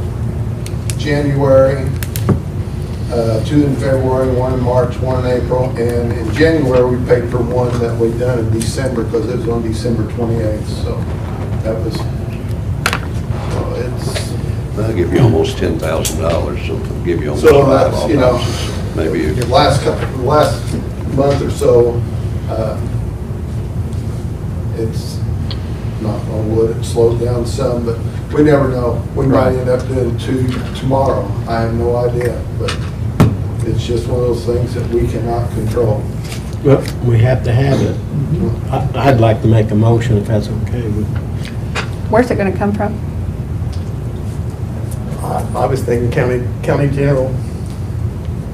January, 2 in February, 1 in March, 1 in April, and in January we paid for 1 that we done in December because it was on December 28th. So that was, it's. That'll give you almost $10,000, so it'll give you almost So 5 that's, you know, autopsies. Maybe last month or so, It's not on wood, it slowed down some, but we never know. We might end up doing 2 tomorrow. I have no idea, but it's just one of those things that we cannot control. Well, we have to have it. I'd like to make a motion if that's okay. Where's it gonna come from? I was thinking county general.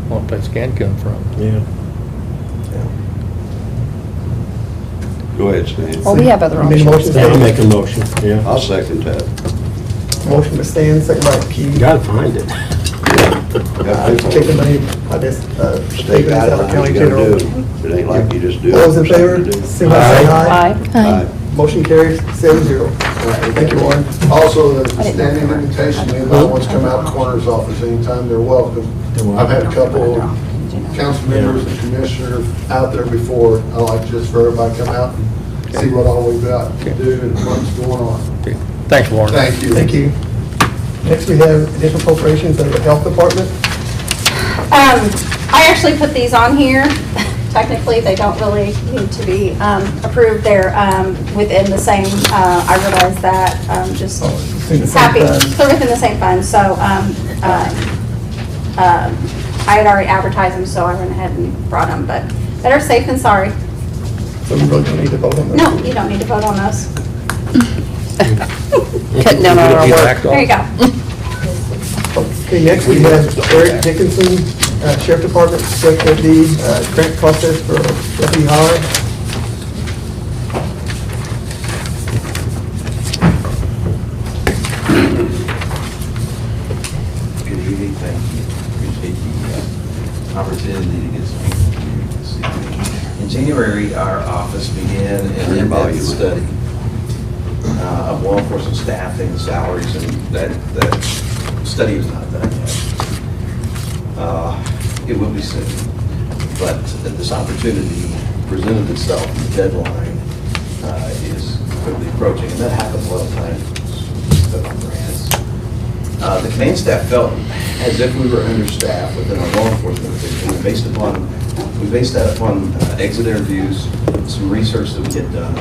One place can come from. Yeah. Go ahead, Stan. Well, we have other You made a options. motion, I'll Stan? make a motion, yeah. I'll second that. Motion by Stan, second by Keith. Gotta find it. Take the money, I guess, State out of guidelines, county you gotta general. do it. It ain't like you just do it. All those in favor, Something to do. signify by saying aye. Aye. Motion carries 7-0. Thank you, Warren. Also, the standing invitation, anybody wants to come out to coroner's office anytime, they're welcome. I've had a couple council members and commissioners out there before. I like just for everybody to come out and see what all we've got to do and what's going on. Thanks, Warren. Thank you. Thank you. Next, we have additional appropriations of the health department. I actually put these on here. Technically, they don't really need to be approved. They're within the same, I realize that, just Within the same happy. fund. They're within the same fund, so I had already advertised them, so I went ahead and brought them, but better safe than sorry. So we really don't need to vote on those. No, you don't need to vote on those. Cutting down on our work. There you go. Okay, next we have Eric Dickinson, Sheriff Department, Section D, grant process for deputy hire. Good evening, thank you. Appreciate the opportunity to get some information this evening. In January, our office began an in-depth study of law enforcement staffing and salaries, and that study is not done yet. It will be soon, but this opportunity presented itself, and the deadline is quickly approaching, and that happens a lot of times. The command staff felt as if we were understaffed within our law enforcement division. We based that upon exit interviews, some research that we had done,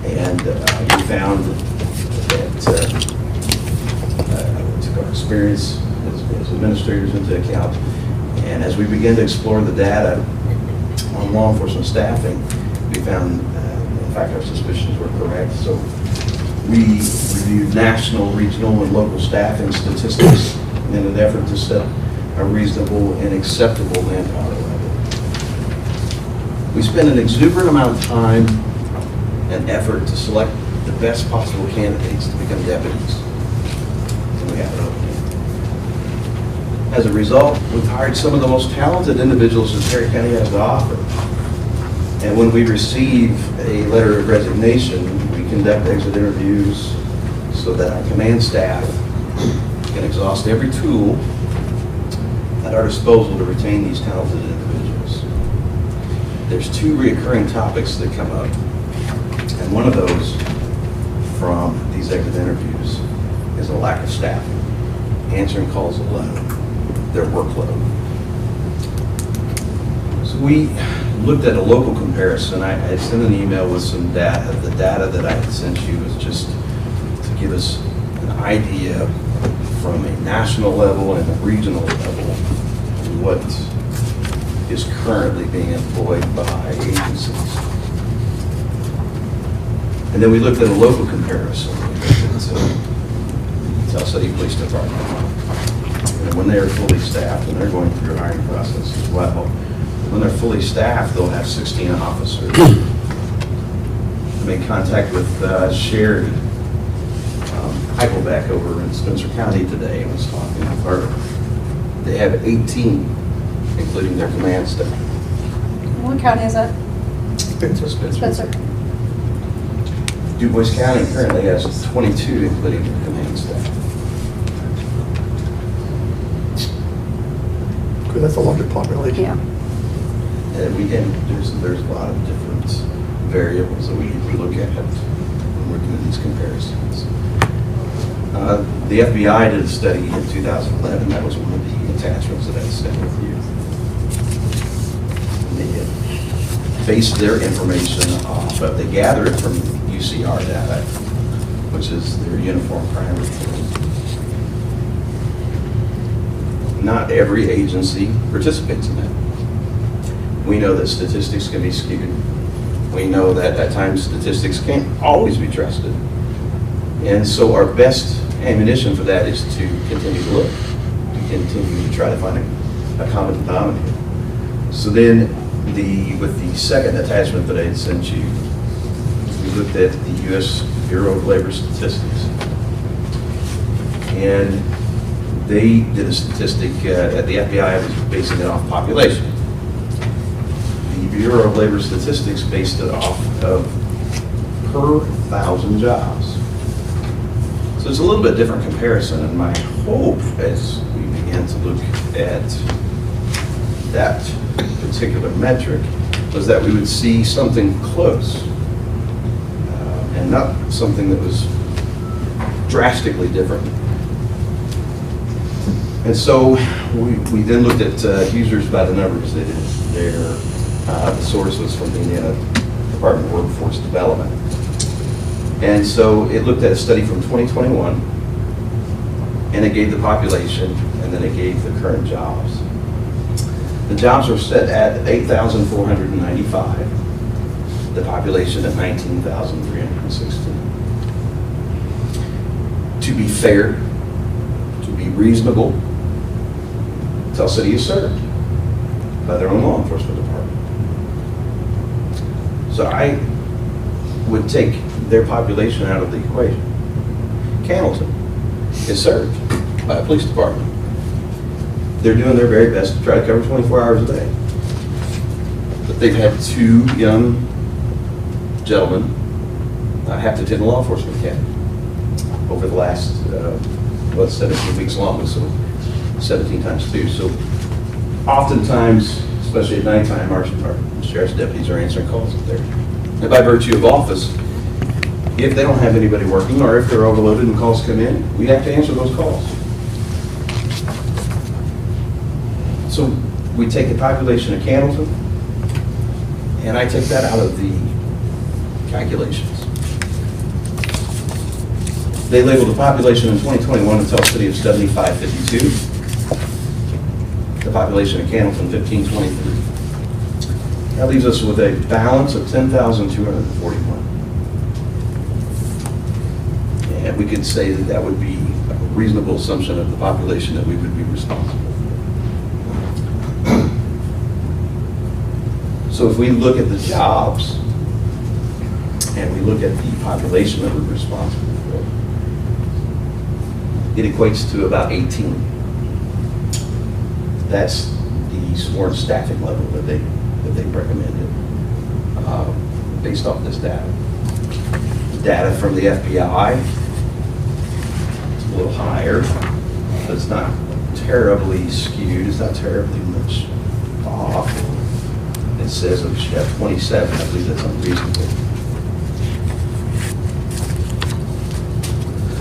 and we found that we took our experience as administrators into account. And as we began to explore the data on law enforcement staffing, we found, in fact, our suspicions were correct. So we reviewed national, regional, and local staffing statistics in an effort to set a reasonable and acceptable manpower level. We spent an exuberant amount of time and effort to select the best possible candidates to become deputies. And we have it open. As a result, we've hired some of the most talented individuals that Tarrant County has to offer. And when we receive a letter of resignation, we conduct exit interviews so that our command staff can exhaust every tool at our disposal to retain these talented individuals. There's 2 recurring topics that come up, and one of those from these exit interviews is a lack of staffing, answering calls alone, their workload. So we looked at a local comparison. I had sent an email with some data. The data that I had sent you was just to give us an idea from a national level and a regional level what is currently being employed by agencies. And then we looked at a local comparison. Tell City Police Department. And when they're fully staffed, and they're going through a hiring process as well, when they're fully staffed, they'll have 16 officers. I made contact with Sherry Eichelbeck over in Spencer County today and was talking with her. They have 18, including their command staff. What county is that? Spencer. Spencer. Du Bois County currently has 22, including their command staff. Good, that's a larger population. Yeah. And there's a lot of different variables that we look at when we're doing these comparisons. The FBI did a study in 2011. That was one of the attachments that I sent with you. base their information off of, they gather it from UCR data, which is their Uniform Crime Report. Not every agency participates in that. We know that statistics can be skewed. We know that at times statistics can't always be trusted. And so our best ammunition for that is to continue to look, to continue to try to find a common denominator. So then, with the second attachment that I had sent you, we looked at the U.S. Bureau of Labor Statistics. And they did a statistic, at the FBI was basing it off population. The Bureau of Labor Statistics based it off of per 1,000 jobs. So it's a little bit different comparison, and my hope as we begin to look at that particular metric was that we would see something close and not something that was drastically different. And so we then looked at users by the numbers. They did the source was from the Indiana Department of Workforce Development. And so it looked at a study from 2021, and it gave the population, and then it gave the current jobs. The jobs were set at 8,495, the population at 19,316. To be fair, to be reasonable, Tell City is served by their own law enforcement department. So I would take their population out of the equation. Cannleton is served by a police department. They're doing their very best to try to cover 24 hours a day. But they've had 2 young gentlemen have to attend the law enforcement academy over the last, 17 weeks long, so 17 times 2. So oftentimes, especially at nighttime, our sheriff's deputies are answering calls up there. And by virtue of office, if they don't have anybody working, or if they're overloaded and calls come in, we have to answer those calls. So we take the population of Cannleton, and I take that out of the calculations. They labeled the population in 2021 in Tell City of 7,552. The population of Cannleton, 1,523. That leaves us with a balance of 10,241. And we could say that that would be a reasonable assumption of the population that we would be responsible for. So if we look at the jobs and we look at the population that we're responsible for, it equates to about 18. That's the sworn staffing level that they recommended based off this data. Data from the FBI, it's a little higher, but it's not terribly skewed. It's not terribly much off. It says we should have 27. I believe that's unreasonable.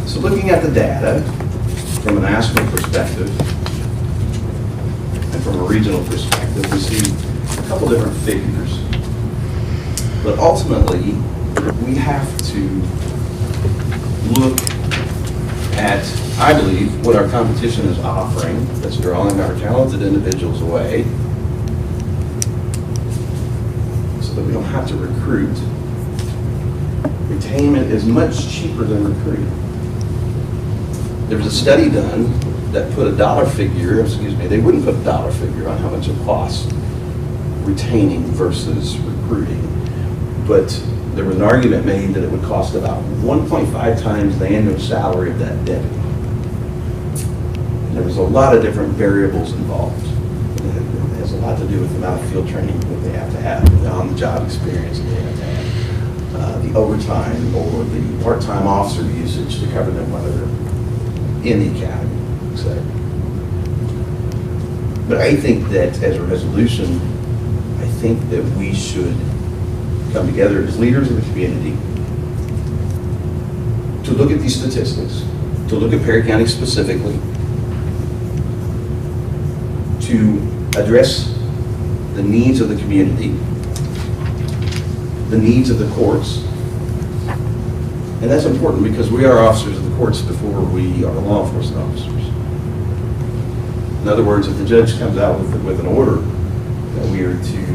So looking at the data from a national perspective and from a regional perspective, we see a couple different figures. But ultimately, we have to look at, I believe, what our competition is offering that's drawing our talented individuals away so that we don't have to recruit. Retainment is much cheaper than recruiting. There was a study done that put a dollar figure, they wouldn't put a dollar figure on how much it costs retaining versus recruiting. But there was an argument made that it would cost about 1.5 times the annual salary of that deputy. And there was a lot of different variables involved. It has a lot to do with the amount of field training that they have to have, the on-the-job experience that they have to have, the overtime or the part-time officer usage to cover them while they're in the academy, etc. But I think that as a resolution, I think that we should come together as leaders of the community to look at these statistics, to look at Perry County specifically, to address the needs of the community, the needs of the courts. And that's important because we are officers of the courts before we are law enforcement officers. In other words, if the judge comes out with an order that we are to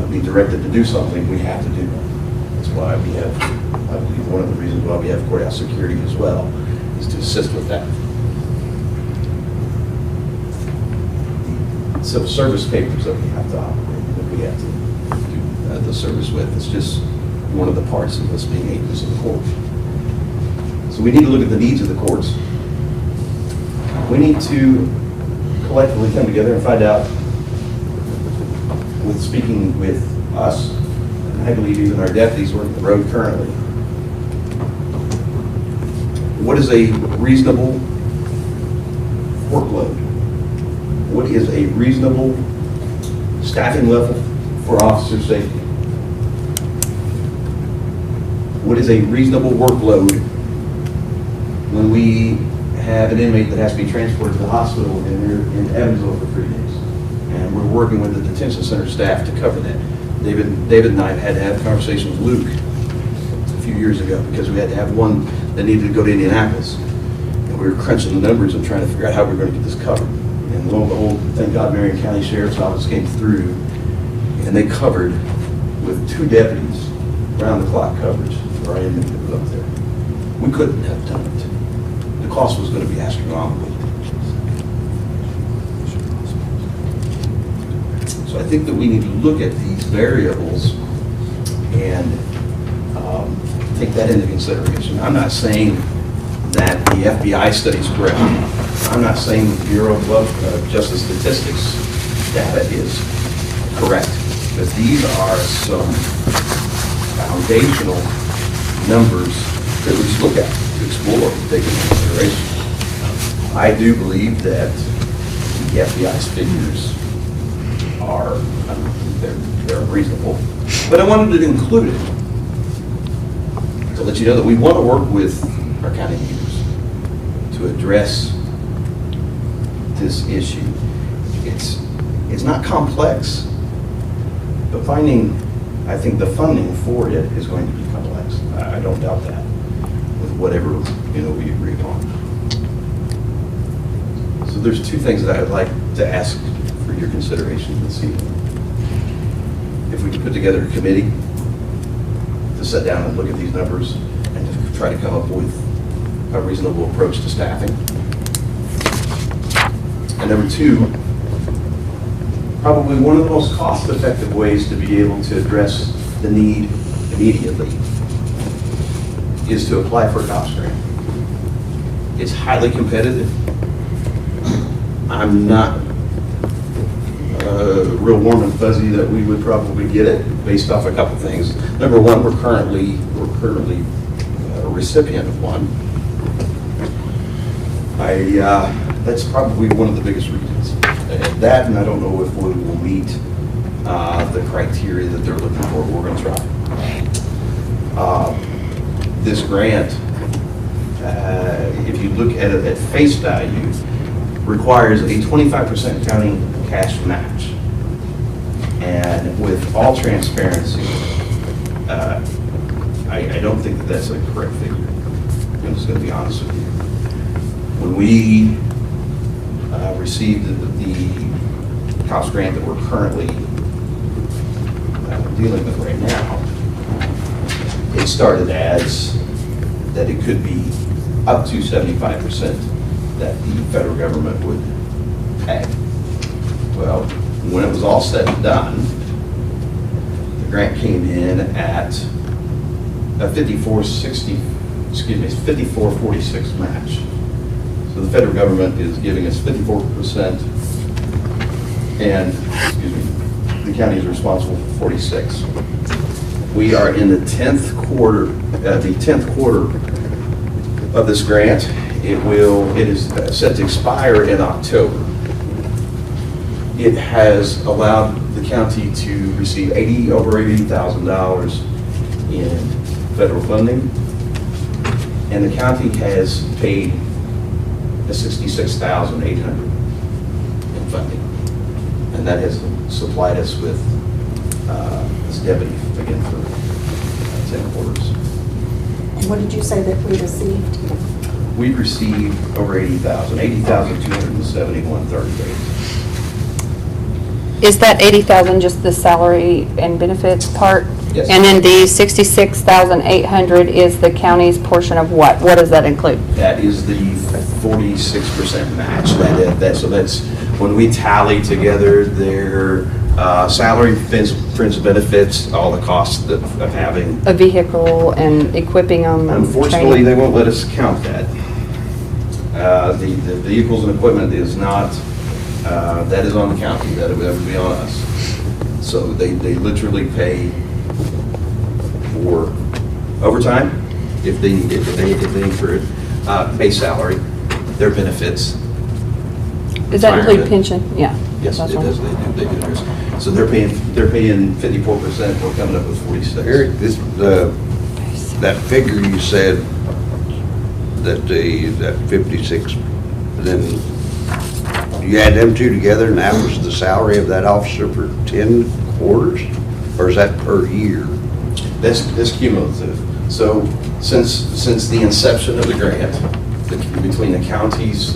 be directed to do something, we have to do that. That's why we have, I believe one of the reasons why we have courthouse security as well, is to assist with that. Civil service papers that we have to operate, that we have to do the service with, it's just one of the parts of us being agents of the court. So we need to look at the needs of the courts. We need to collectively come together and find out, with speaking with us, and I believe even our deputies working the road currently, what is a reasonable workload? What is a reasonable staffing level for officer safety? What is a reasonable workload when we have an inmate that has to be transported to the hospital and they're in Evansville for 3 days? And we're working with the detention center staff to cover that. David and I had to have a conversation with Luke a few years ago because we had to have one that needed to go to Indianapolis. And we were crunching the numbers and trying to figure out how we were going to get this covered. And lo and behold, thank God Marion County Sheriff's Office came through and they covered with 2 deputies round-the-clock coverage for our inmate that was up there. We couldn't have done it. The cost was going to be astronomical. So I think that we need to look at these variables and take that into consideration. I'm not saying that the FBI study is correct. I'm not saying that the Bureau of Justice Statistics data is correct. But these are some foundational numbers that we should look at, to explore, to take into consideration. I do believe that the FBI's figures are, they're reasonable. But I wanted to include it to let you know that we want to work with our county leaders to address this issue. It's not complex, but finding, I think the funding for it is going to be complex. I don't doubt that with whatever we agree on. So there's 2 things that I would like to ask for your consideration this evening. If we could put together a committee to sit down and look at these numbers and to try to come up with a reasonable approach to staffing. And number 2, probably one of the most cost-effective ways to be able to address the need immediately is to apply for a COPS grant. It's highly competitive. I'm not real warm and fuzzy that we would probably get it based off a couple things. Number 1, we're currently a recipient of one. That's probably one of the biggest reasons. That, and I don't know if we will meet the criteria that they're looking for. We're going to try. This grant, if you look at it at face value, requires a 25% county cash match. And with all transparency, I don't think that that's a correct figure. I'm just going to be honest with you. When we received the COPS grant that we're currently dealing with right now, it started as that it could be up to 75% that the federal government would pay. Well, when it was all said and done, the grant came in at a 54.46 match. So the federal government is giving us 54%, and the county is responsible for 46%. We are in the 10th quarter. The 10th quarter of this grant. It is set to expire in October. It has allowed the county to receive over $80,000 in federal funding, and the county has paid $66,800 in funding, and that has supplied us with this deputy again for 10 quarters. And what did you say that we received? We've received over 80,000, 80,271.38. Is that 80,000 just the salary and benefits part? Yes. And then the 66,800 is the county's portion of what? What does that include? That is the 46% match. So that's when we tally together their salary, fringe benefits, all the costs of having. A vehicle and equipping them and Unfortunately, training? they won't let us count that. The vehicles and equipment is not, that is on the county, that would be on us. So they literally pay for overtime, if they incur it, base salary, their benefits. Does that include retirement. pension? Yeah. Yes, That's it right. does, they do theirs. So they're paying 54%, we're coming up with 46. Eric, that figure you said, that 56, then you add them two together and that was the salary of that officer for 10 quarters? Or is that per year? That's cumulative. So since the inception of the grant, between the county's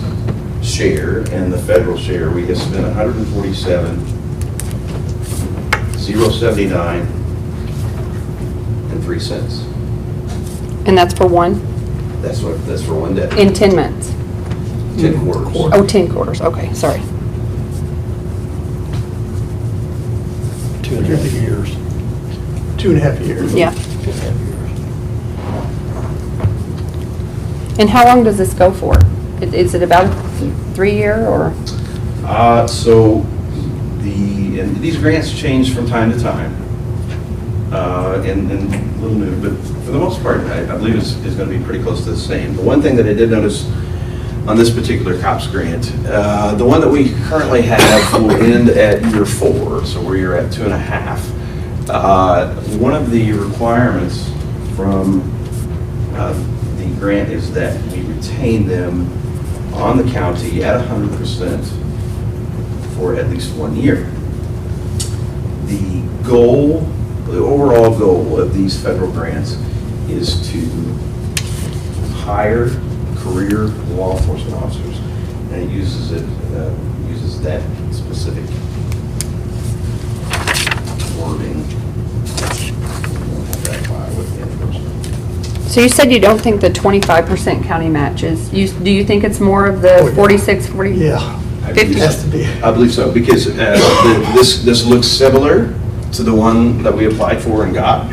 share and the federal share, we have spent $147,079.03. And that's for one? That's for one day. In 10 months? 10 quarters. Oh, 10 quarters, okay, sorry. 2.5 years. 2.5 years. Yeah. And how long does this go for? Is it about 3 year or? So and these grants change from time to time, and a little new, but for the most part, I believe it's going to be pretty close to the same. The one thing that I did notice on this particular COPS grant, the one that we currently have will end at year 4, so where you're at 2.5. One of the requirements from the grant is that we retain them on the county at 100% for at least 1 year. The goal, the overall goal of these federal grants is to hire career law enforcement officers, and it uses that specific wording. So you said you don't think the 25% county matches. Do you think it's more of the 46, 40? Yeah. 50? Has to be. I believe so, because this looks similar to the one that we applied for and got.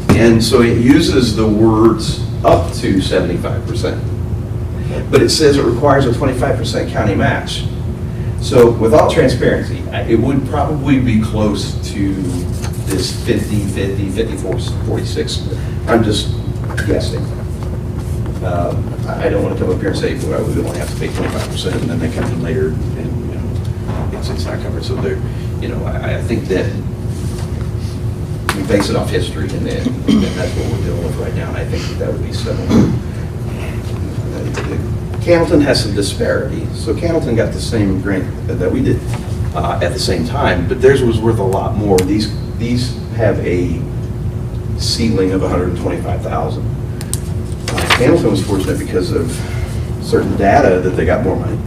And so it uses the words up to 75%. But it says it requires a 25% county match. So with all transparency, it would probably be close to this 50, 50, 54, 46. I'm just guessing. I don't want to come up here and say, well, we only have to pay 25%, and then they come in later, and it's not covered. So there, I think that we base it off history, and that's what we're dealing with right now. And I think that would be similar. Camilton has some disparity. So Camilton got the same grant that we did at the same time, but theirs was worth a lot more. These have a ceiling of $125,000. Hamilton was fortunate because of certain data that they got more money.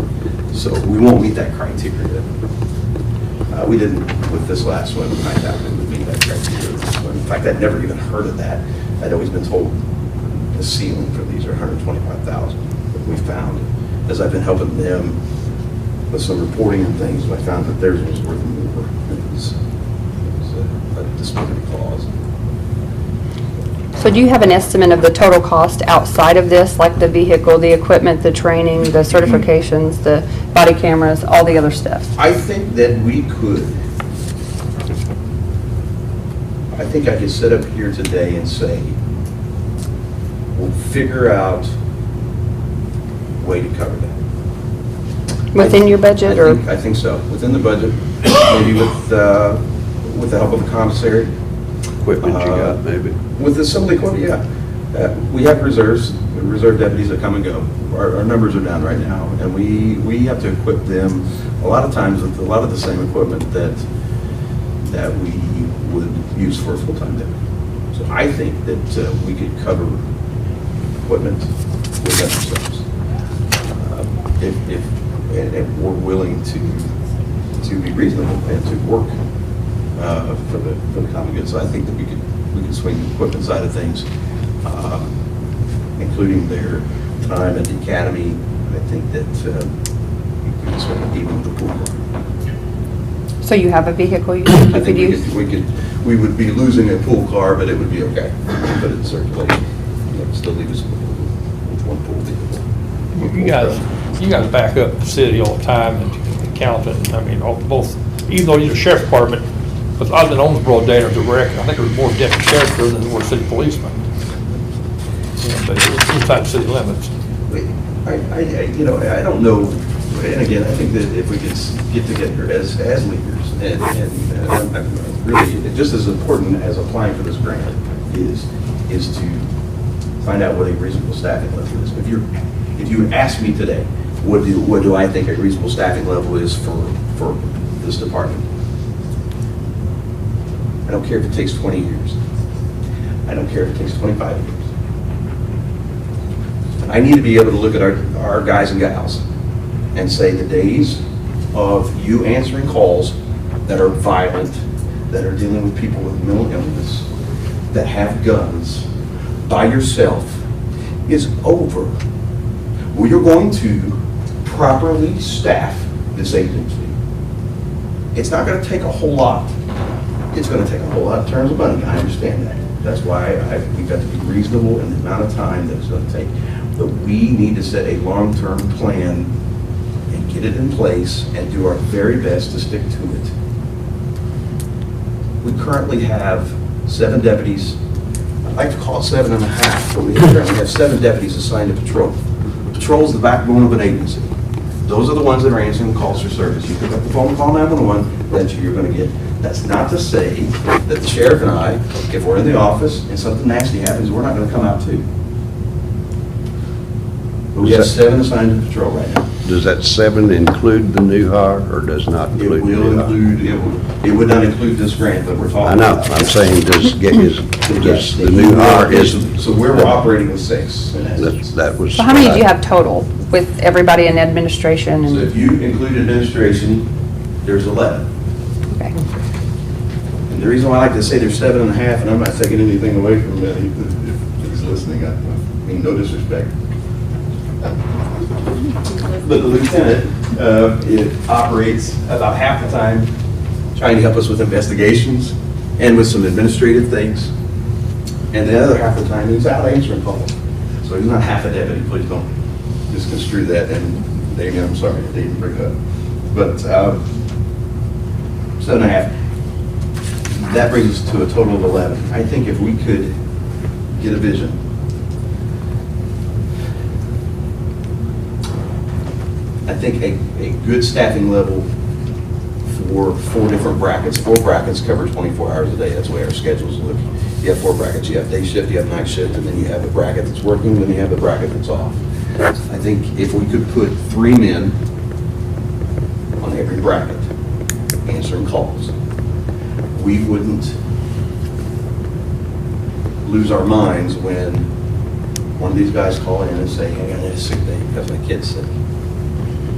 So we won't meet that criteria. We didn't with this last one. I thought we would meet that criteria with this one. In fact, I'd never even heard of that. I'd always been told the ceiling for these are $125,000. But we found, as I've been helping them with some reporting and things, I found that theirs was worth more. It was a disability clause. So do you have an estimate of the total cost outside of this, like the vehicle, the equipment, the training, the certifications, the body cameras, all the other stuff? I think that we could. I think I could sit up here today and say, we'll figure out a way to cover that. Within your budget, or? I think so, within the budget, maybe with the help of the commissary. Equipment you got, maybe. With some of the equipment, yeah. We have reserve deputies that come and go. Our numbers are down right now, and we have to equip them a lot of times with a lot of the same equipment that we would use for a full-time deputy. So I think that we could cover equipment with ourselves. If we're willing to be reasonable and to work for the common good. So I think that we could swing the equipment side of things, including their time at the academy. I think that we could swing it even with the pool car. So you have a vehicle you think you could use? We would be losing a pool car, but it would be okay. Put it in circulation. Still leave us with one pool vehicle. You guys back up the city all the time and accountant, I mean, both, even though you're the sheriff's department, but other than Owensboro Dana to wreck, I think there's more deputy sheriffs there than there were city policemen. But it's inside the city limits. I don't know, and again, I think that if we could get together as leaders, and really, just as important as applying for this grant is to find out what a reasonable staffing level is. If you ask me today, what do I think a reasonable staffing level is for this department? I don't care if it takes 20 years. I don't care if it takes 25 years. I need to be able to look at our guys and gals and say the days of you answering calls that are violent, that are dealing with people with mental illness, that have guns by yourself is over. We are going to properly staff this agency. It's not going to take a whole lot. It's going to take a whole lot in terms of money. I understand that. That's why we've got to be reasonable in the amount of time that it's going to take. But we need to set a long-term plan and get it in place and do our very best to stick to it. We currently have 7 deputies. I'd like to call it 7.5, but we currently have 7 deputies assigned to patrol. Patrol is the backbone of an agency. Those are the ones that are answering calls for service. You pick up the phone and call 911, that's who you're going to get. That's not to say that the sheriff and I, if we're in the office and something nasty happens, we're not going to come out too. But we have 7 assigned to patrol right now. Does that 7 include the new hire or does not include the new hire? It would not include this grant that we're talking I know, about. I'm saying does the new hire is. So we're operating with 6 in essence. That was. So how many do you have total with everybody in administration? So if you include administration, there's 11. Okay. And the reason why I like to say there's 7.5, and I'm not taking anything away from him if he's listening, I mean, no disrespect. But the lieutenant, it operates about half the time trying to help us with investigations and with some administrative things. And the other half of the time he's out answering calls. So he's not half a deputy, please don't misconstrue that. And Damien, I'm sorry, I didn't bring it up. But 7.5. That brings us to a total of 11. I think if we could get a vision. I think a good staffing level for 4 different brackets. 4 brackets cover 24 hours a day. That's the way our schedules look. You have 4 brackets. You have day shift, you have night shift, and then you have a bracket that's working, and then you have a bracket that's off. I think if we could put 3 men on every bracket answering calls, we wouldn't lose our minds when one of these guys call in and say, hey, I need a sick day because my kid's sick.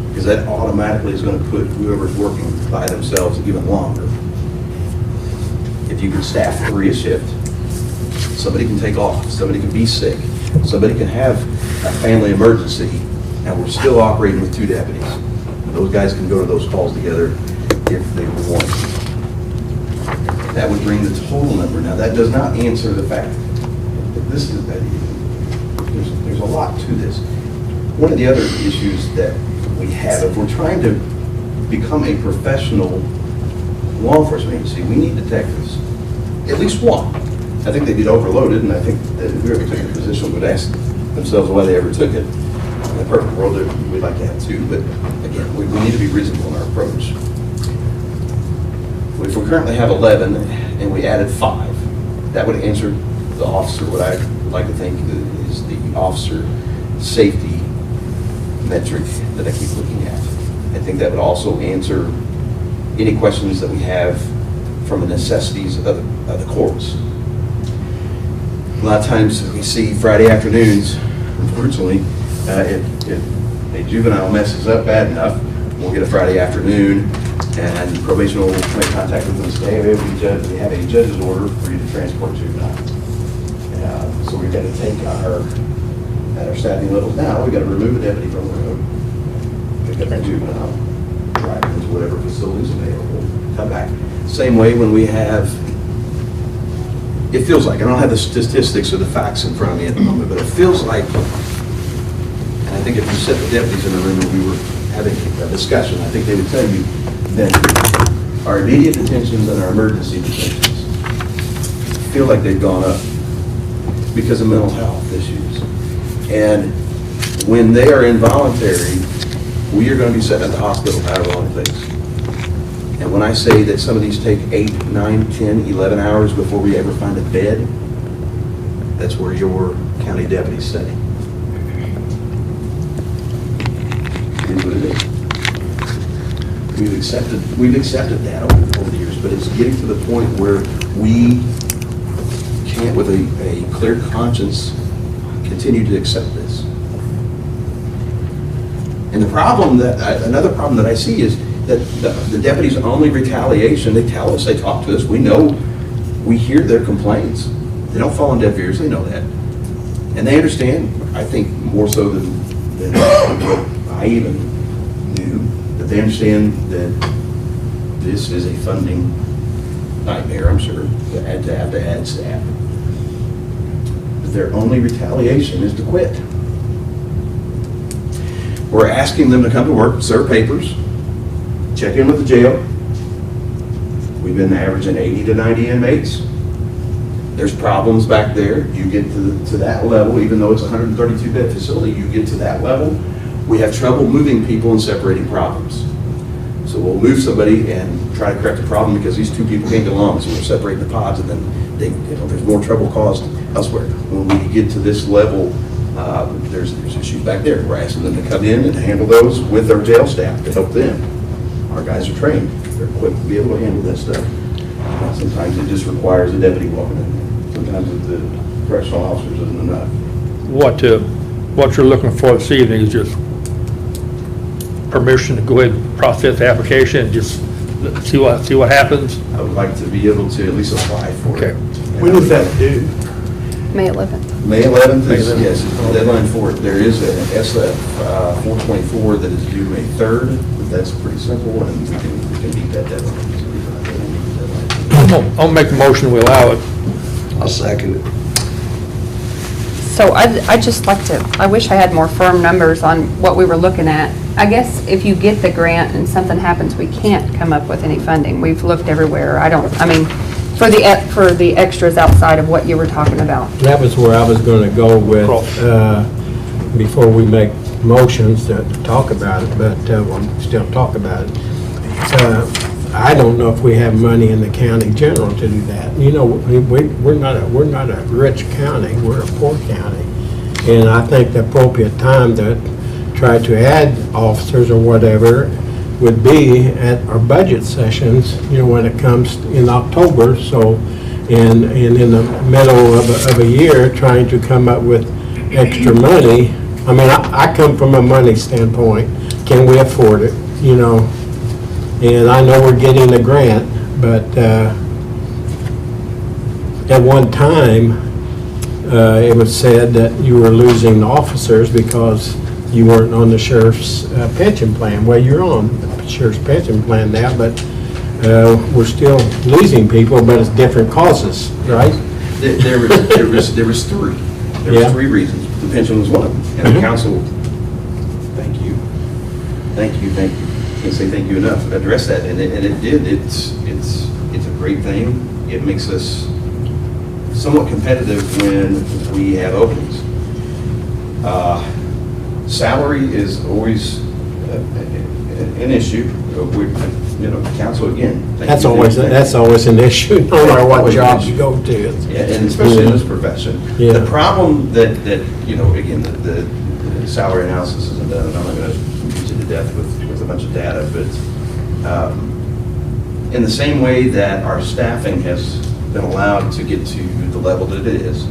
Because that automatically is going to put whoever's working by themselves even longer. If you can staff 3 a shift, somebody can take off, somebody can be sick, somebody can have a family emergency, and we're still operating with 2 deputies. Those guys can go to those calls together if they want. That would bring the total number. Now, that does not answer the fact that this is that there's a lot to this. One of the other issues that we have, if we're trying to become a professional law enforcement agency, we need detectives. At least one. I think they'd get overloaded, and I think that whoever took the position would ask themselves why they ever took it. In a perfect world, we'd like to have 2, but again, we need to be reasonable in our approach. If we currently have 11 and we added 5, that would answer the officer, what I would like to think is the officer safety metric that I keep looking at. I think that would also answer any questions that we have from the necessities of the courts. A lot of times we see Friday afternoons, unfortunately, if a juvenile messes up bad enough, we'll get a Friday afternoon and probation will make contact with them and say, hey, we have a judge's order for you to transport juvenile. So we've got to take at our staffing levels now, we've got to remove a deputy from the road, pick up the juvenile, drive them to whatever facilities available, come back. Same way when we have, it feels like, I don't have the statistics or the facts in front of me at the moment, but it feels like, and I think if you set the deputies in the room and we were having a discussion, I think they would tell you that our immediate detentions and our emergency detentions feel like they've gone up because of mental health issues. And when they are involuntary, we are going to be sitting at the hospital however long it takes. And when I say that some of these take 8, 9, 10, 11 hours before we ever find a bed, that's where your county deputies say. It is what it is. We've accepted that over the years, but it's getting to the point where we can't, with a clear conscience, continue to accept this. And the problem another problem that I see is that the deputies' only retaliation, they tell us, they talk to us, we know, we hear their complaints. They don't fall on deaf ears, they know that. And they understand, I think more so than what I even knew, that they understand that this is a funding nightmare, I'm sure, to have to add staff. But their only retaliation is to quit. We're asking them to come to work, serve papers, check in with the jail. We've been averaging 80 to 90 inmates. There's problems back there. You get to that level, even though it's a 132-bed facility, you get to that level, we have trouble moving people and separating problems. So we'll move somebody and try to correct the problem because these two people can't get along, so we're separating the pods, and then there's more trouble caused elsewhere. When we get to this level, there's issues back there. We're asking them to come in and handle those with our jail staff to help them. Our guys are trained. They're equipped to be able to handle that stuff. Sometimes it just requires a deputy walking in there. Sometimes the correctional officers isn't enough. What you're looking for this evening is just permission to go ahead and process the application and just see what happens? I would like to be able to at least apply for it. When is that due? May 11th. May 11th is, yes, the deadline for it. There is an SF 424 that is due May 3rd. That's pretty simple, and we can beat that deadline. I'll make the motion, we allow it. I'll second it. So I'd just like to, I wish I had more firm numbers on what we were looking at. I guess if you get the grant and something happens, we can't come up with any funding. We've looked everywhere. For the extras outside of what you were talking about. That was where I was going to go with, before we make motions to talk about it, but we'll still talk about it. I don't know if we have money in the county general to do that. You know, we're not a rich county, we're a poor county. And I think the appropriate time to try to add officers or whatever would be at our budget sessions, you know, when it comes in October. So, and in the middle of a year, trying to come up with extra money. I mean, I come from a money standpoint. Can we afford it? You know, and I know we're getting a grant, but at one time, it was said that you were losing officers because you weren't on the sheriff's pension plan. Well, you're on the sheriff's pension plan now, but we're still losing people, but it's different causes, right? There was three. There were three reasons. The pension was one of them. And the council, thank you. Can't say thank you enough. Address that, and it did. It's a great thing. It makes us somewhat competitive when we have openings. Salary is always an issue. Council again. That's always an issue, no matter what job you go to. Yeah, and especially in this profession. Yeah. The problem that again, the salary analysis isn't done, and I'm not going to beat you to death with a bunch of data, but in the same way that our staffing has been allowed to get to the level that it is,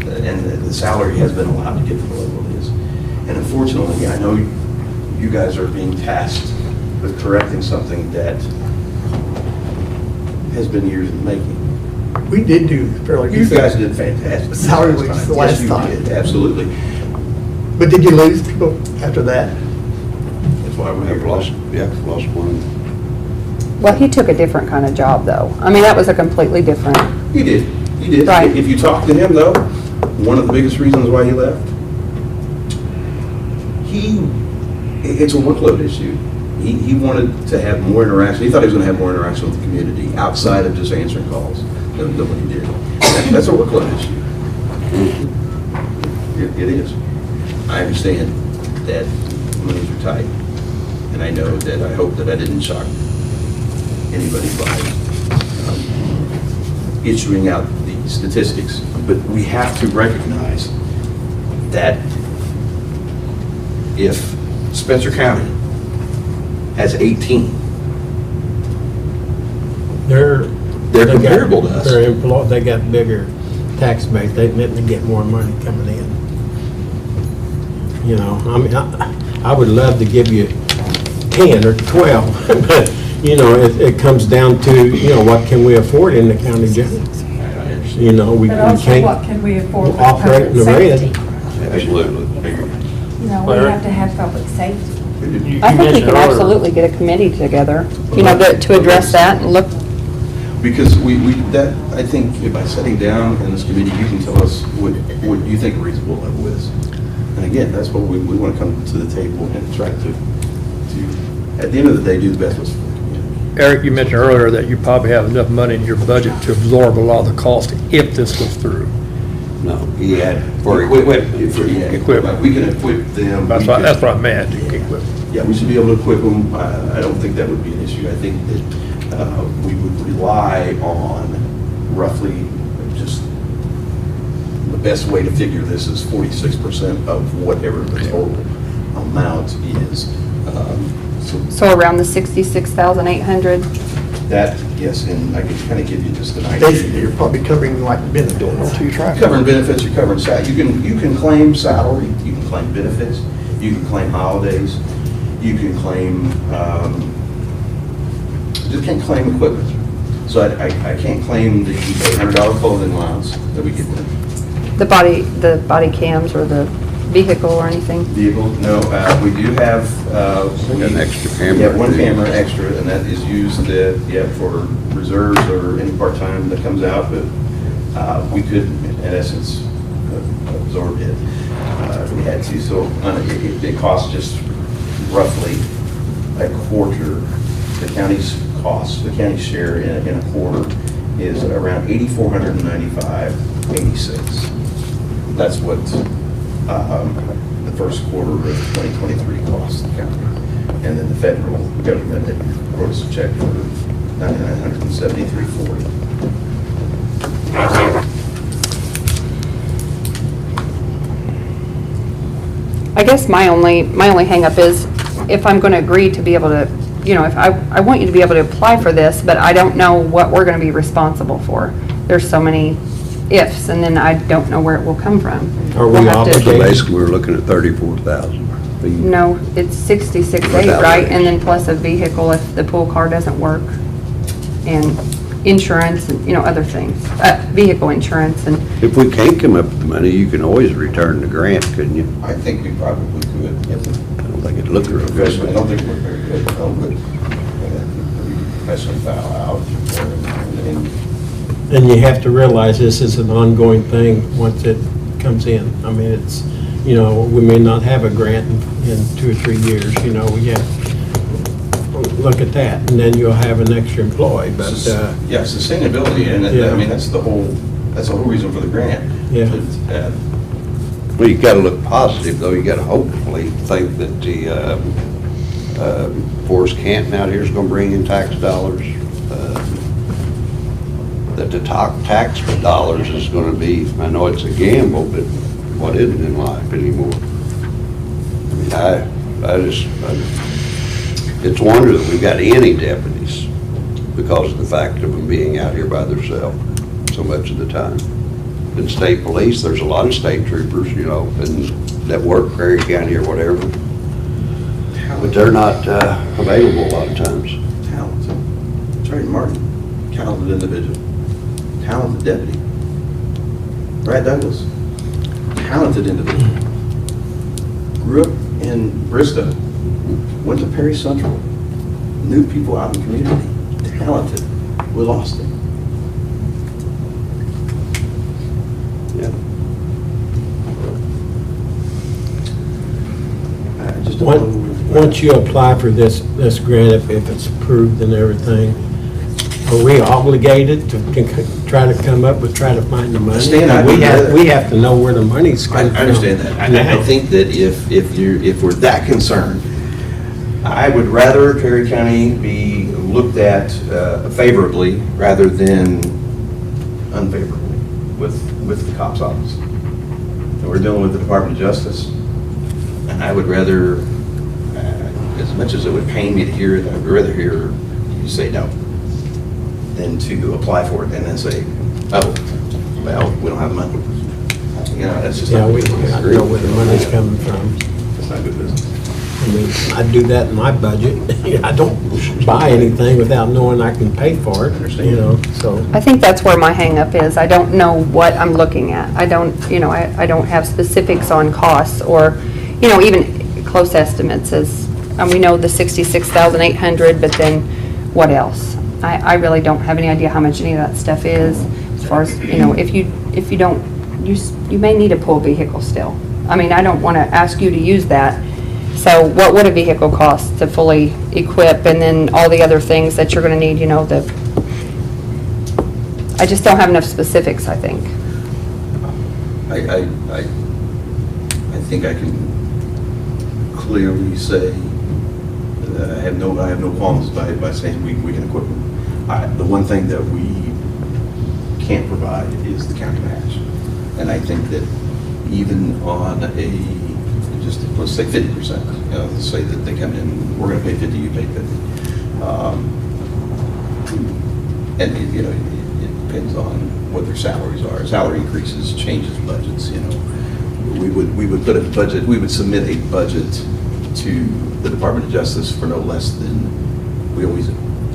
and the salary has been allowed to get to the level it is. And unfortunately, I know you guys are being tasked with correcting something that has been years in the making. We did do fairly You good. guys did fantastic. Salary was the last time. Yes, you did, absolutely. But did you lose people after that? That's why we're I've here. lost one. Well, he took a different kind of job, though. I mean, that was a completely different, He did, he did. Right. If you talk to him, though, one of the biggest reasons why he left, it's a workload issue. He wanted to have more interaction. He thought he was going to have more interaction with the community outside of just answering calls than what he did. That's a workload issue. It is. I understand that money's are tight, and I know that I hope that I didn't shock anybody by issuing out the statistics, but we have to recognize that if Spencer County has 18, They're They're comparable to us. They got bigger tax base, they meant to get more money coming in. You know, I mean, I would love to give you 10 or 12, but, you know, it comes down to, you know, what can we afford in the county jail? You know, we But also, can't what can we afford with operate in the public red. safety? Absolutely. You know, we have to have public safety. I think we can absolutely get a committee together, you know, to address that and look. Because I think by sitting down in this committee, you can tell us what you think a reasonable level is. And again, that's what we want to come to the table and try to, at the end of the day, do the best for the community. Eric, you mentioned earlier that you probably have enough money in your budget to absorb a lot of the cost if this goes through. No, he had for equipment. Equipment. We can equip them. That's what I meant, equipment. Yeah, we should be able to equip them. I don't think that would be an issue. I think that we would rely on roughly just the best way to figure this is 46% of whatever the total amount is. So around the 66,800. That, yes, and I can kind of give you just an idea. Basically, you're probably covering like benefits. You're covering benefits, you're covering salary. You can claim salary, you can claim benefits, you can claim holidays, you can claim, just can't claim equipment. So I can't claim the $800 clothing allowance that we get them. The body cams or the vehicle or anything? Vehicle, no, we do have. An extra camera. We have one camera extra, and that is used, for reserves or any part-time that comes out, but we could, in essence, absorb it if we had to. So it costs just roughly a quarter. The county's cost, the county's share in a quarter is around $8,495.86. That's what the first quarter of 2023 cost the county. And then the federal government had wrote us a check for $9,973.40. I guess my only hangup is if I'm going to agree to be able to, you know, if I want you to be able to apply for this, but I don't know what we're going to be responsible for. There's so many ifs, and then I don't know where it will come from. Are we We'll have to- obligated? Basically, we're looking at 34,000. No, it's 66.8, Without right? raise. And then plus a vehicle if the pool car doesn't work, and insurance, and, you know, other things. Vehicle insurance and, If we can't come up with the money, you can always return the grant, couldn't you? I think we probably could. I don't think it'd look real Professionally, I don't good. think we're very good, but professionally foul out. And And you have to realize this is an ongoing thing once it comes in. I mean, it's, you know, we may not have a grant in 2 or 3 years, you know, we have, look at that, and then you'll have an extra employee, but, yeah, sustainability, and I mean, that's the whole reason for the grant. Yeah. Well, you gotta look positive, though. You gotta hopefully think that the Forest Canton out here is gonna bring in tax dollars. That the tax dollars is gonna be, I know it's a gamble, but what isn't in life anymore? I mean, It's a wonder that we've got any deputies because of the fact of them being out here by themselves so much of the time. In state police, there's a lot of state troopers, you know, and that work Prairie County or whatever. But they're not available a lot of times. Talented. Trey Martin, talented individual. Talented deputy. Brad Douglas, talented individual. Grew up in Bristow, went to Perry Central, knew people out in the community, talented. We lost him. Yeah. I just don't know. Once you apply for this grant, if it's approved and everything, are we obligated to try to find the money? We have to know where the money's coming from. I understand that. I think that if we're that concerned, I would rather Perry County be looked at favorably rather than unfavorably with the cop's office. And we're dealing with the Department of Justice, and I would rather, as much as it would pain me to hear it, I'd rather hear you say no than to apply for it and then say, oh, well, we don't have money. You know, that's just not we got to know where the money's coming from. That's not good business. I mean, I do that in my budget. I don't buy anything without knowing I can pay for it, you know, so. I think that's where my hang-up is. I don't know what I'm looking at. I don't, you know, I don't have specifics on costs or, you know, even close estimates as, and we know the 66,800, but then what else? I really don't have any idea how much any of that stuff is, as far as, you know, if you don't, you may need a pool vehicle still. I mean, I don't want to ask you to use that. So what would a vehicle cost to fully equip, and then all the other things that you're going to need, you know, I just don't have enough specifics, I think. I think I can clearly say that I have no qualms by saying we can equip them. The one thing that we can't provide is the county match, and I think that even on just let's say 50%, let's say that they come in, we're going to pay 50, you pay 50, and it depends on what their salaries are. Salary increases changes budgets. You know, we would put a budget. We would submit a budget to the Department of Justice for no less than, we always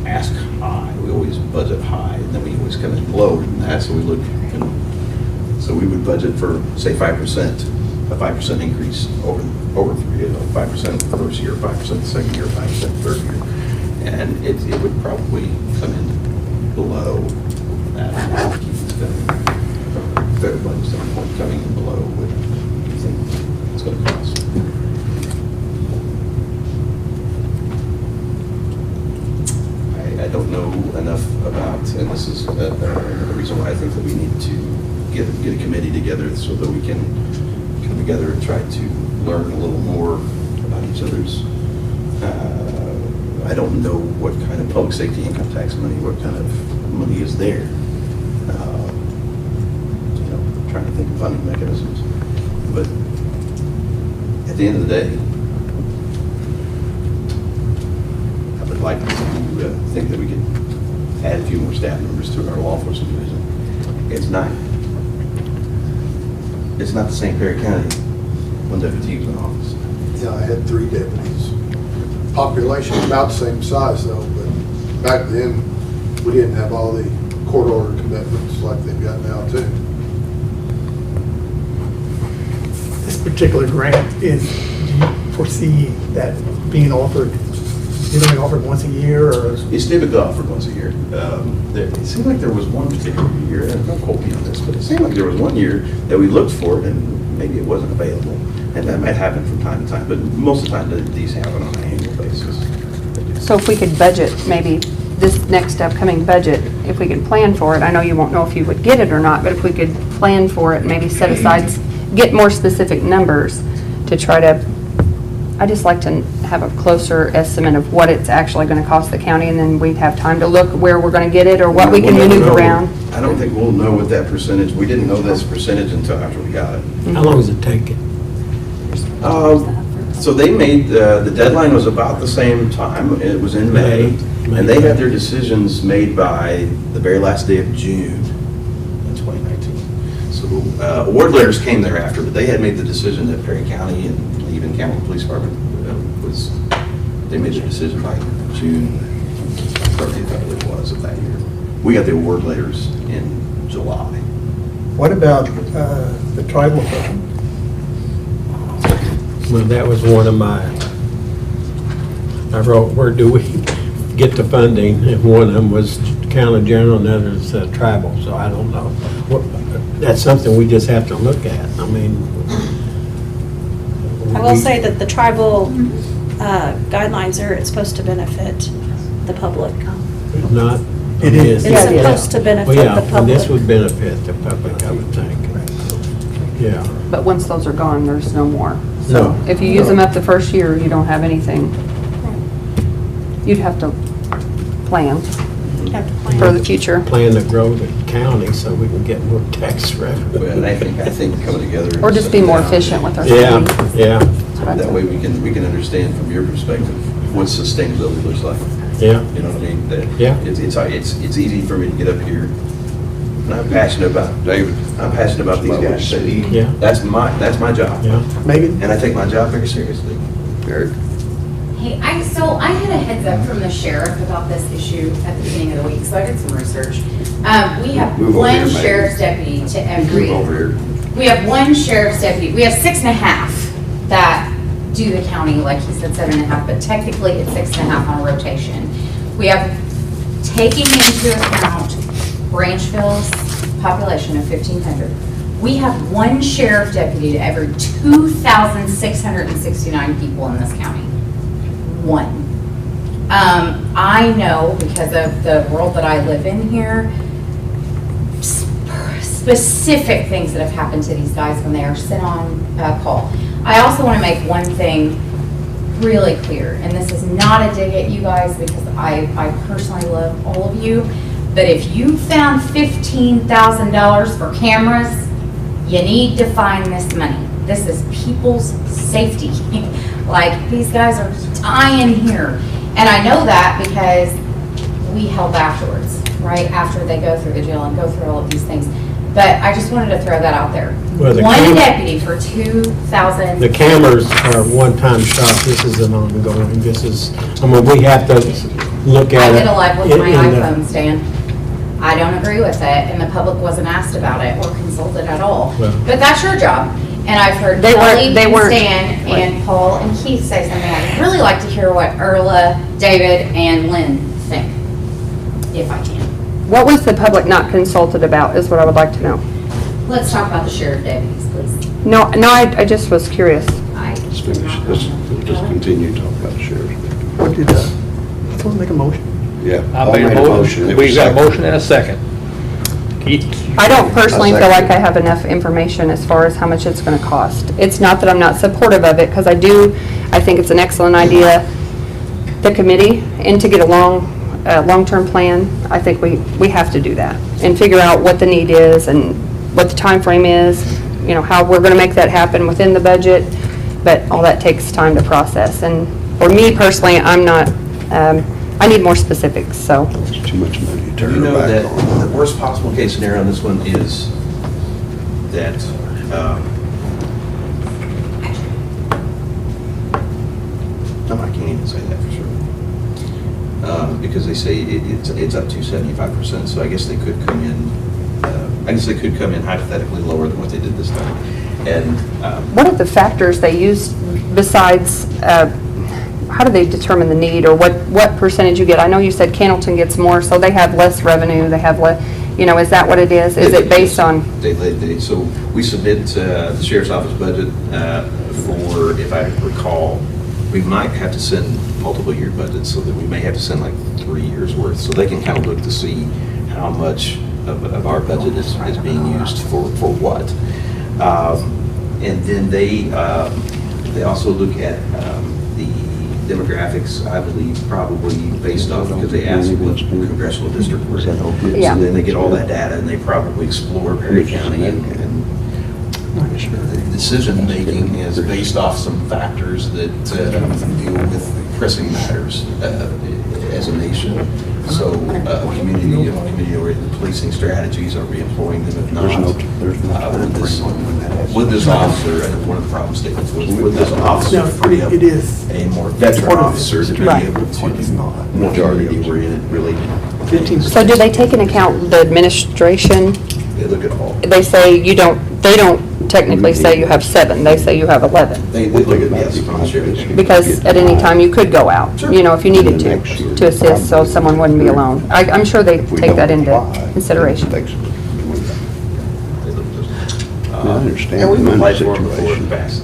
ask high, we always budget high, and then we always come in lower than that. So we look, so we would budget for say 5%, a 5% increase over 3 years, 5% the first year, 5% the second year, 5% the third year, and it would probably come in below that. Federal budget standpoint, coming in below what you think it's going to cost. I don't know enough about, and this is the reason why I think that we need to get a committee together so that we can come together and try to learn a little more about each other's. I don't know what kind of public safety income tax money, what kind of money is there. Trying to think of funding mechanisms. But at the end of the day, I would like to think that we could add a few more staff members to our law enforcement division. It's not the same Perry County when deputy was in office. Yeah, I had 3 deputies. Population about the same size though, but back then we didn't have all the court order commitments like they've got now too. This particular grant is, do you foresee that being offered, is it only offered once a year, or? It's typically offered once a year. It seemed like there was one particular year, and don't quote me on this, but it seemed like there was one year that we looked for it and maybe it wasn't available. And that might happen from time to time, but most of the time these happen on an annual basis. So if we could budget, maybe this next upcoming budget, if we could plan for it, I know you won't know if you would get it or not, but if we could plan for it, maybe set aside, get more specific numbers to try to, I just like to have a closer estimate of what it's actually going to cost the county, and then we'd have time to look where we're going to get it or what we can maneuver around. I don't think we'll know what that percentage, we didn't know this percentage until after we got it. How long does it take it? So they made, the deadline was about the same time, it was in May, and they had their decisions made by the very last day of June in 2019. So award letters came thereafter, but they had made the decision that Perry County and even Campbell Police Department they made their decision by June 30th, I believe it was, of that year. We got the award letters in July. What about the tribal fund? Well, that was one of my, I wrote, where do we get the funding? And one of them was county general and the other is tribal, so I don't know. That's something we just have to look at. I mean. I will say that the tribal guidelines are, it's supposed to benefit the public. Not. It is. It's supposed to benefit Well, the yeah, public. this would benefit the public, I would think. Yeah. But once those are gone, there's no more. No. So if you use them up the first year, you don't have anything. You'd have to plan for the future. Plan to grow the county so we can get more tax revenue. Well, and I think coming together. Or just be more efficient with our Yeah, spending. yeah, That way we can understand from your perspective what sustainability looks like. yeah. You know what I mean? That Yeah. It's easy for me to get up here, and I'm passionate about, David, I'm passionate about these guys. Yeah. That's my job. Yeah. Megan? And I take my job very seriously. Eric? Hey, I had a heads up from the sheriff about this issue at the beginning of the week, so I did some research. We have Move over one here, Megan. sheriff's deputy to every. Move over here. We have one sheriff's deputy. We have 6.5 that do the county, like he said, 7.5, but technically it's 6.5 on a rotation. We have, taking into account Branchville's population of 1,500, we have one sheriff deputy to every 2,669 people in this county. One. I know, because of the world that I live in here, specific things that have happened to these guys when they are sent on call. I also want to make one thing really clear, and this is not a dig at you guys because I personally love all of you, but if you found $15,000 for cameras, you need to find this money. This is people's safety. Like, these guys are dying here. And I know that because we help afterwards, right? After they go through the jail and go through all of these things. But I just wanted to throw that out there. Well, the One cam- deputy for 2,000. The cameras are one-time shot. This is an ongoing, this is, I mean, we have to look I at it. did a live with my in the- iPhone stand. I don't agree with it, and the public wasn't asked about it or consulted at all. Well- But that's your job. And I've heard They weren't- Kelly, they weren't- Stan, and Paul, and Keith say something. I'd really like to hear what Erla, David, and Lynn think, if I can. What was the public not consulted about is what I would like to know. Let's talk about the sheriff deputies, please. No, I just was curious. Let's finish, let's continue to talk about the sheriff's deputy. What did, someone make a motion? Yeah. I Paul made a motion. It We was got a seconded. motion and a second. Keith? I don't personally I'll feel second like it. I have enough information as far as how much it's going to cost. It's not that I'm not supportive of it, because I think it's an excellent idea, the committee, and to get a long-term plan, I think we have to do that, and figure out what the need is, and what the time frame is, you know, how we're going to make that happen within the budget, but all that takes time to process. And for me personally, I'm not, I need more specifics, so. It's too much money to You turn know it that back on. the worst possible case scenario on this one is that no, I can't even say that for sure. Because they say it's up to 75%, so I guess they could come in, hypothetically lower than what they did this time. And What are the factors they use besides, how do they determine the need, or what percentage you get? I know you said Cannleton gets more, so they have less revenue, they have less, you know, is that what it is? Is it based on? So we submit the sheriff's office budget for, if I recall, we might have to send multiple year budgets, so that we may have to send like 3 years worth, so they can kind of look to see how much of our budget is being used for what. And then they also look at the demographics, I believe, probably based off, because they ask what congressional district we're in. Yeah. So then they get all that data, and they probably explore Perry County and decision-making is based off some factors that deal with pressing matters as a nation. So community-oriented policing strategies, are we employing them? If not, would this officer, and one of the problem statements was, would this officer free up a more veteran officer to be able to do more community-oriented related? So do they take into account the administration? They look at all. They say they don't technically say you have 7, they say you have 11. They look at, yes, from the sheriff. Because at any time you could go out, you know, if you needed to assist, so someone wouldn't be alone. I'm sure they take that into consideration. I understand And we've the money applied for it before in the past.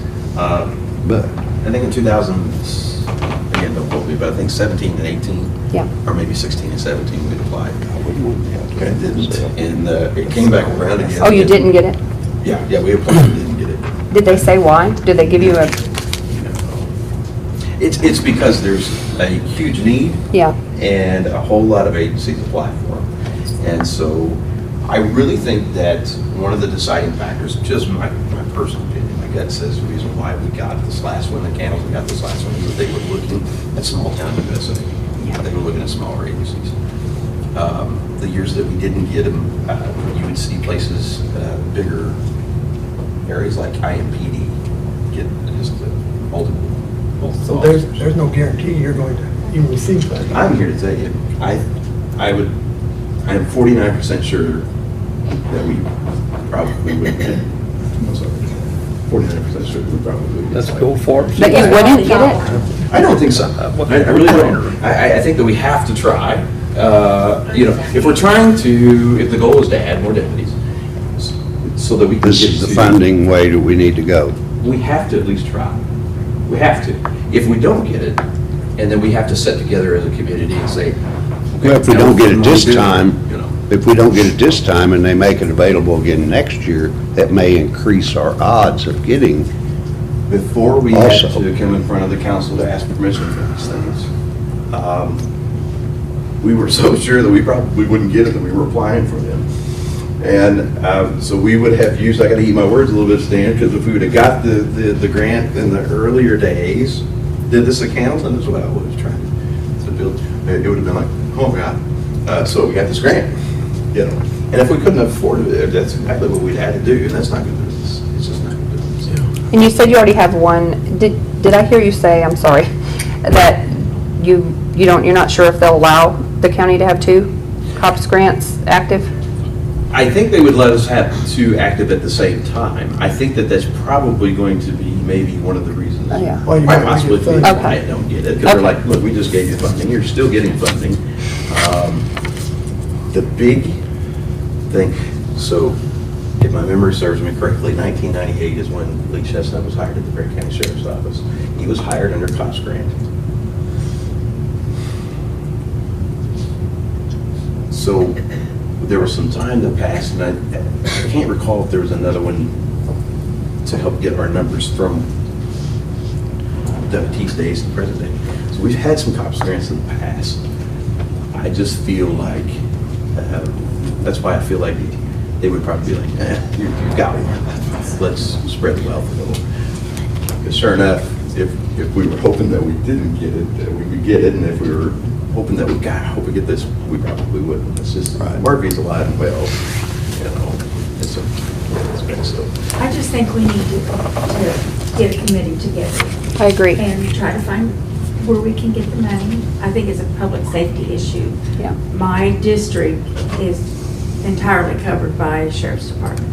But I think in 2000, again, don't quote me, but I think 17 and 18, Yeah. or maybe 16 and 17, we applied. And didn't, and it came back around again. Oh, you didn't get it? Yeah, we applied and didn't get it. Did they say why? Did they give you a, It's because there's a huge need. yeah, And a whole lot of agencies apply for them. And so I really think that one of the deciding factors, just my personal opinion, my gut says the reason why we got this last one, the Camels, we got this last one, was they were looking at small town USA. They were looking at smaller agencies. The years that we didn't get them, you would see places, bigger areas like IMPD get just multiple So there's no guarantee you're going to even receive that. I'm here to tell you, I am 49% sure that we probably would get. I'm sorry, 49% sure we probably would. Let's go for it. that you wouldn't get it? I don't think so. I really don't. I think that we have to try. You know, if we're trying to, if the goal is to add more deputies, so that we can this get is the to- funding way that we need to go. we have to at least try. We have to. If we don't get it, and then we have to sit together as a community and say, Well, if we don't get it this You time, know. if we don't get it this time and they make it available again next year, that may increase our odds of getting. Before we had Also. to come in front of the council to ask permission for these things, we were so sure that we probably wouldn't get it that we were applying for them. And so we would have used, I gotta eat my words a little bit, Stan, because if we would have got the grant in the earlier days, did this at Hamilton is what I was trying to build, it would have been like, oh God, so we got this grant, you know. And if we couldn't have afforded it, that's exactly what we'd had to do, and that's not good business. It's just not good business. And you said you already have one, did I hear you say, I'm sorry, that you're not sure if they'll allow the county to have 2 COPS grants active? I think they would let us have 2 active at the same time. I think that that's probably going to be maybe one of the reasons. Oh, yeah. Well, you Quite might not possibly, get funding. I don't get it, because they're like, look, we just gave you funding, you're still getting funding. The big thing, so if my memory serves me correctly, 1998 is when Lee Chestnut was hired at the Perry County Sheriff's Office. He was hired under COPS grant. So there was some time that passed, and I can't recall if there was another one to help get our numbers from WT's days to present day. So we've had some COPS grants in the past. I just feel like, that's why I feel like they would probably be like, you've got one, let's spread the wealth a little. Because sure enough, if we were hoping that we didn't get it, that we could get it, and if we were hoping that I hope we get this, we probably wouldn't. It's just, Murphy's alive and well, you know, it's been so. I just think we need to get a committee together. I agree. And try to find where we can get the money. I think it's a public safety issue. Yeah. My district is entirely covered by Sheriff's Department.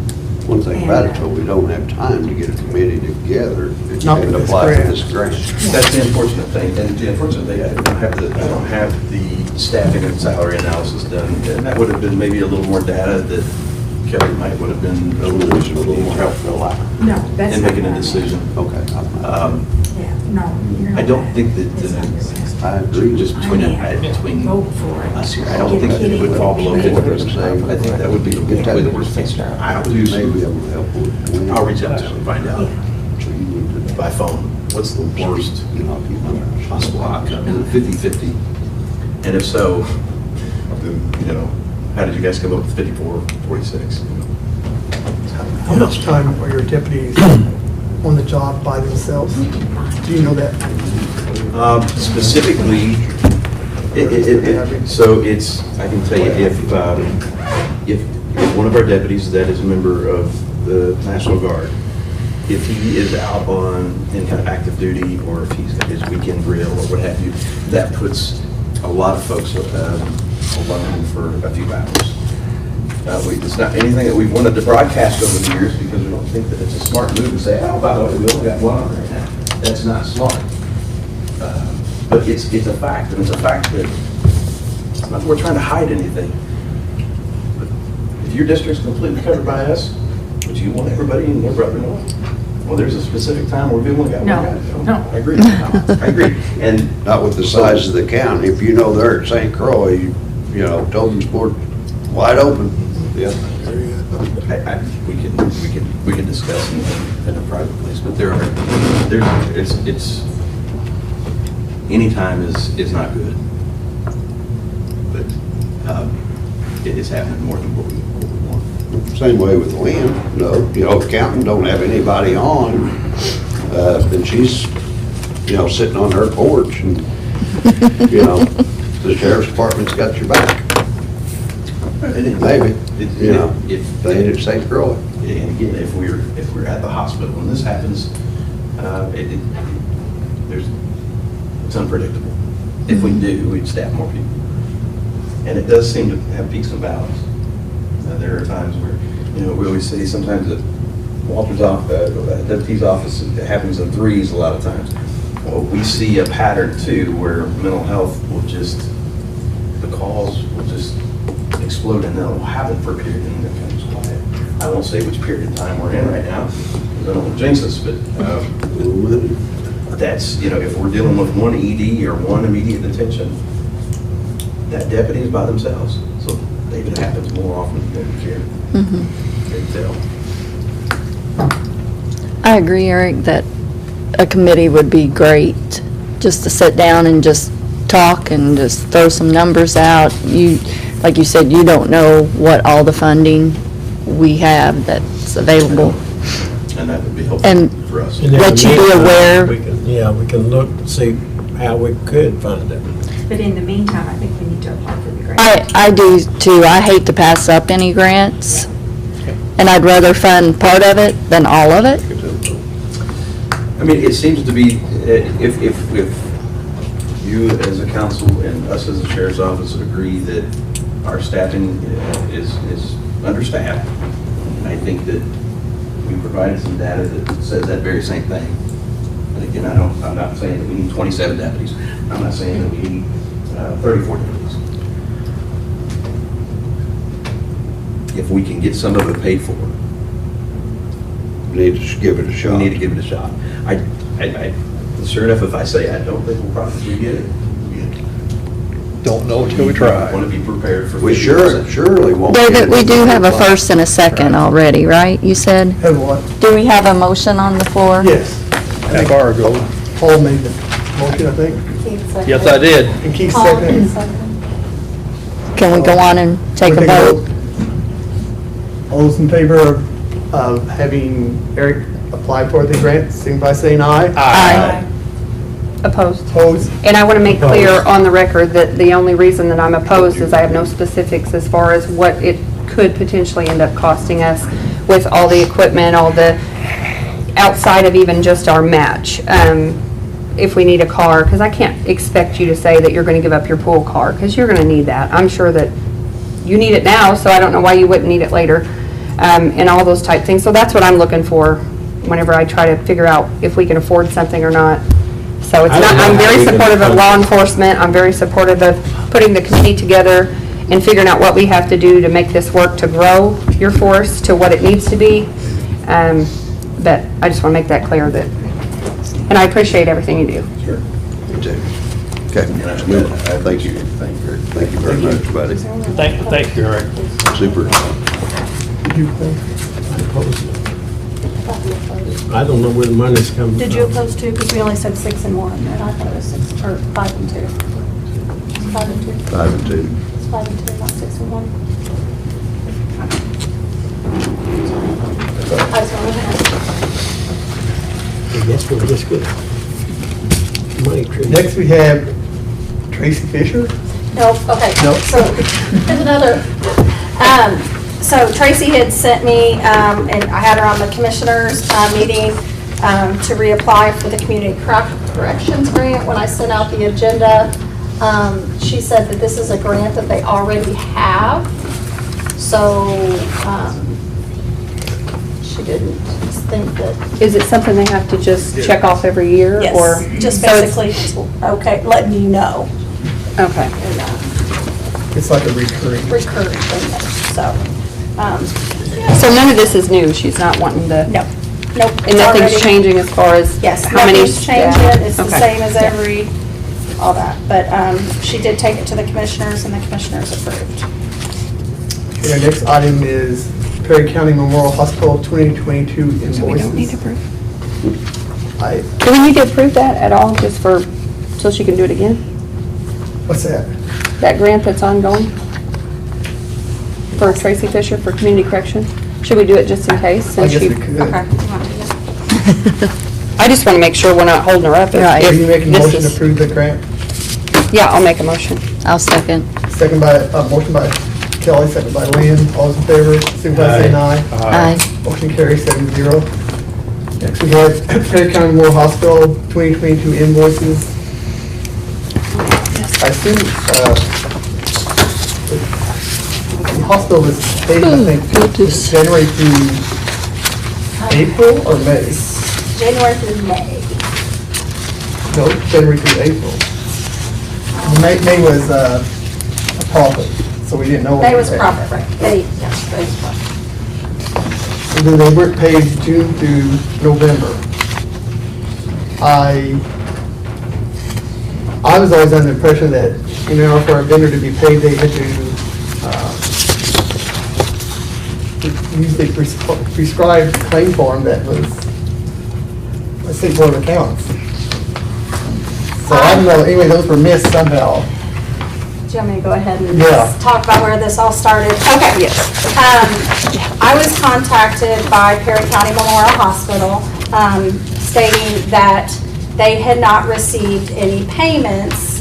One thing about it, though, we don't have time to get a committee together Not and for this apply for grant. this grant. That's the unfortunate thing, and the unfortunate thing, I don't have the staffing and salary analysis done, and that would have been maybe a little more data that Kelly might would have been a little more helpful No, that's in not making a right. decision. Okay. Yeah, no, you're not. I don't think that, I agree. just between Vote for it. us here, I don't think that it would fall below 50%. I think that would be the worst case scenario. I'll do Maybe able to help with. I'll reach out to him and find out So you need to, by phone, what's the worst possible outcome? Is it 50/50? And if so, then, you know, how did you guys come up with 54, 46? How much time are your deputies on the job by themselves? Do you know that? Specifically, so it's, I can tell you, if one of our deputies that is a member of the National Guard, if he is out on any kind of active duty, or if he's got his weekend drill or what have you, that puts a lot of folks alone for a few hours. It's not anything that we've wanted to broadcast over the years, because we don't think that it's a smart move to say, oh, by the way, we only got one on right now. That's not smart. But it's a fact, and it's a fact that it's not that we're trying to hide anything. But if your district's completely covered by us, would you want everybody and their brother know? Well, there's a specific time where we only got one guy. No. I agree. I agree. And Not with the size of the county. If you know they're at St. Croix, you know, Tobinsport, wide open. Yeah. we can discuss in a private place, but it's any time is not good. But it is happening more than what we want. Same way with Lynn, you know, accountant don't have anybody on, then she's, you know, sitting on her porch and, you know, the sheriff's department's got your back. Maybe, you know, if they ain't at St. Croix. And again, if we're at the hospital and this happens, it's unpredictable. If we do, we'd staff more people. And it does seem to have peaks and valleys. There are times where, you know, we always say sometimes that Walter's deputy's office, it happens in threes a lot of times. Well, we see a pattern too, where mental health will just, the calls will just explode, and they'll happen for a period and then it becomes quiet. I won't say which period of time we're in right now, because I don't want to jinx us, but that's, you know, if we're dealing with one ED or one immediate detention, that deputy is by themselves. So maybe it happens more often than we care. Can tell. I agree, Eric, that a committee would be great, just to sit down and just talk and just throw some numbers out. Like you said, you don't know what all the funding we have that's available. And that would be helpful And for us. let you be aware. We can look and see how we could fund it. But in the meantime, I think we need to apply for the grant. I do too. I hate to pass up any grants, and I'd rather fund part of it than all of it. I mean, it seems to be, if you as a council and us as a sheriff's office agree that our staffing is understaffed, I think that we provided some data that says that very same thing. And again, I'm not saying that we need 27 deputies. I'm not saying that we need 34 deputies. If we can get some of it paid for, We need to give it a shot. we need to give it a shot. Sure enough, if I say I don't think we'll probably get it, Don't know until we try. I want to be prepared for. We 50%. surely won't. get David, it we do have a before first and a second already, right? You said? Have what? Do we have a motion on the floor? Yes. Half hour ago. Paul made the motion, I think, Yes, I did. and Keith seconded. Can we go on and take a vote? All those in favor of having Eric apply for the grant, signify by saying aye. Aye. Opposed. Opposed? And I want to make clear Opposed. on the record that the only reason that I'm opposed is I have no specifics as far as what it could potentially end up costing us with all the equipment, all the, outside of even just our match. If we need a car, because I can't expect you to say that you're going to give up your pool car, because you're going to need that. I'm sure that you need it now, so I don't know why you wouldn't need it later, and all those type things. So that's what I'm looking for whenever I try to figure out if we can afford something or not. So it's not, I'm very supportive of law enforcement. I'm very supportive of putting the committee together and figuring out what we have to do to make this work to grow your force to what it needs to be. But I just want to make that clear that, and I appreciate everything you do. Sure. Me too. Okay, thank you. Thank you very much, buddy. Thank you, Eric. Super. I don't know where the money's coming from. Did you oppose two? Because we only said 6 and 1, and I thought it was 6, or 5 and 2. It's 5 and 2. 5 and 2. It's 5 and 2, not 6 and 1. guess we'll just get money tree. Next, we have Tracy Fisher. No, okay. No. So, there's another, so Tracy had sent me, and I had her on the commissioners, meeting, to reapply for the community corrections grant. When I sent out the agenda, she said that this is a grant that they already have. So, she didn't think that. Is it something they have to just check off every year, or? Yes, just So it's- basically, okay, letting you know. Okay. And, It's like a recurring. recurring thing there, so. So none of this is new, she's not wanting to? No, nope. And nothing's changing as far as? Yes, how many? nothing's changing, it's the Okay. same as every, all that. But she did take it to the commissioners, and the commissioners approved. Okay, our next item is Perry County Memorial Hospital 2022 invoices. So we don't need to approve? I, Do we need to approve that at all, just for, so she can do it again? what's that? That grant that's ongoing? For Tracy Fisher for community correction? Should we do it just in case? I since guess she- we could. Okay. I just want to make sure we're not holding her up. Are if you making a this motion to is- approve the grant? Yeah, I'll make a motion. I'll second. Second by, motion by Kelly, second by Lynn. All those in favor, signify by saying aye. Aye. Motion carries 7-0. Next, we have Perry County Memorial Hospital 2022 invoices. I assume, the hospital is paid, I think, January through April or May? January through May. No, January through April. May was, a profit, so we didn't know. what May was paid. profit, right? May, yes, May was profit. And then they weren't paid June through November. I was always under the impression that, for a vendor to be paid, they had to, use the prescribed claim form that was, I think, Board of Accounts. So I don't know, anyway, those were missed somehow. Do you want me to go ahead and Yeah. talk about where this all started? Okay. Yes. I was contacted by Perry County Memorial Hospital, stating that they had not received any payments,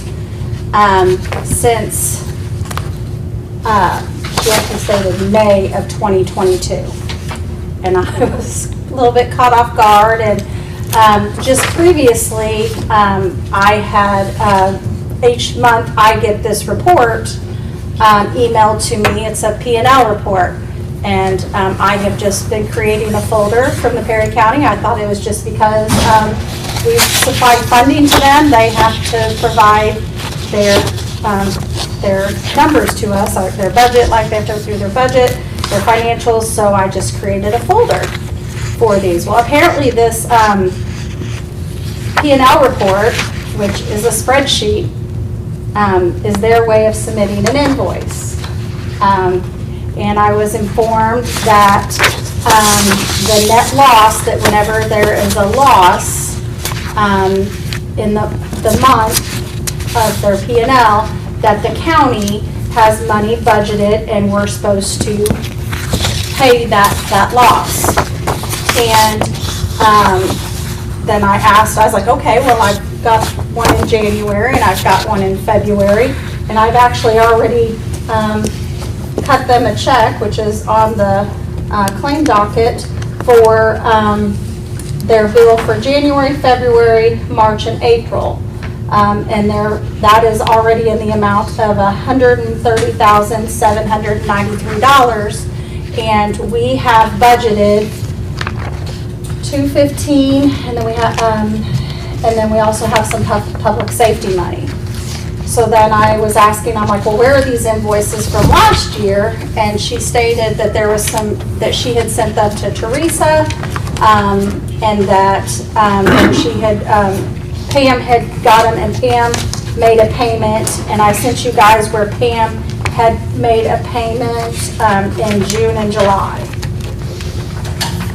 since, she actually stated May of 2022. And I was a little bit caught off guard, and, just previously, I had, each month I get this report emailed to me. It's a P&L report. And I have just been creating a folder from the Perry County. I thought it was just because we've supplied funding to them. They have to provide their numbers to us, their budget, like they have to go through their budget, their financials. So I just created a folder for these. Well, apparently this P&L report, which is a spreadsheet, is their way of submitting an invoice. And I was informed that the net loss, that whenever there is a loss in the month of their P&L, that the county has money budgeted and we're supposed to pay that loss. And then I asked, I was like, okay, well, I've got one in January and I've got one in February, and I've actually already cut them a check, which is on the claim docket, for their bill for January, February, March, and April. And that is already in the amount of $130,793. And we have budgeted $215, and then we also have some public safety money. So then I was asking, I'm like, well, where are these invoices from last year? And she stated that there was some, that she had sent them to Teresa, and that she had, Pam had got them, and Pam made a payment, and I sent you guys where Pam had made a payment in June and July.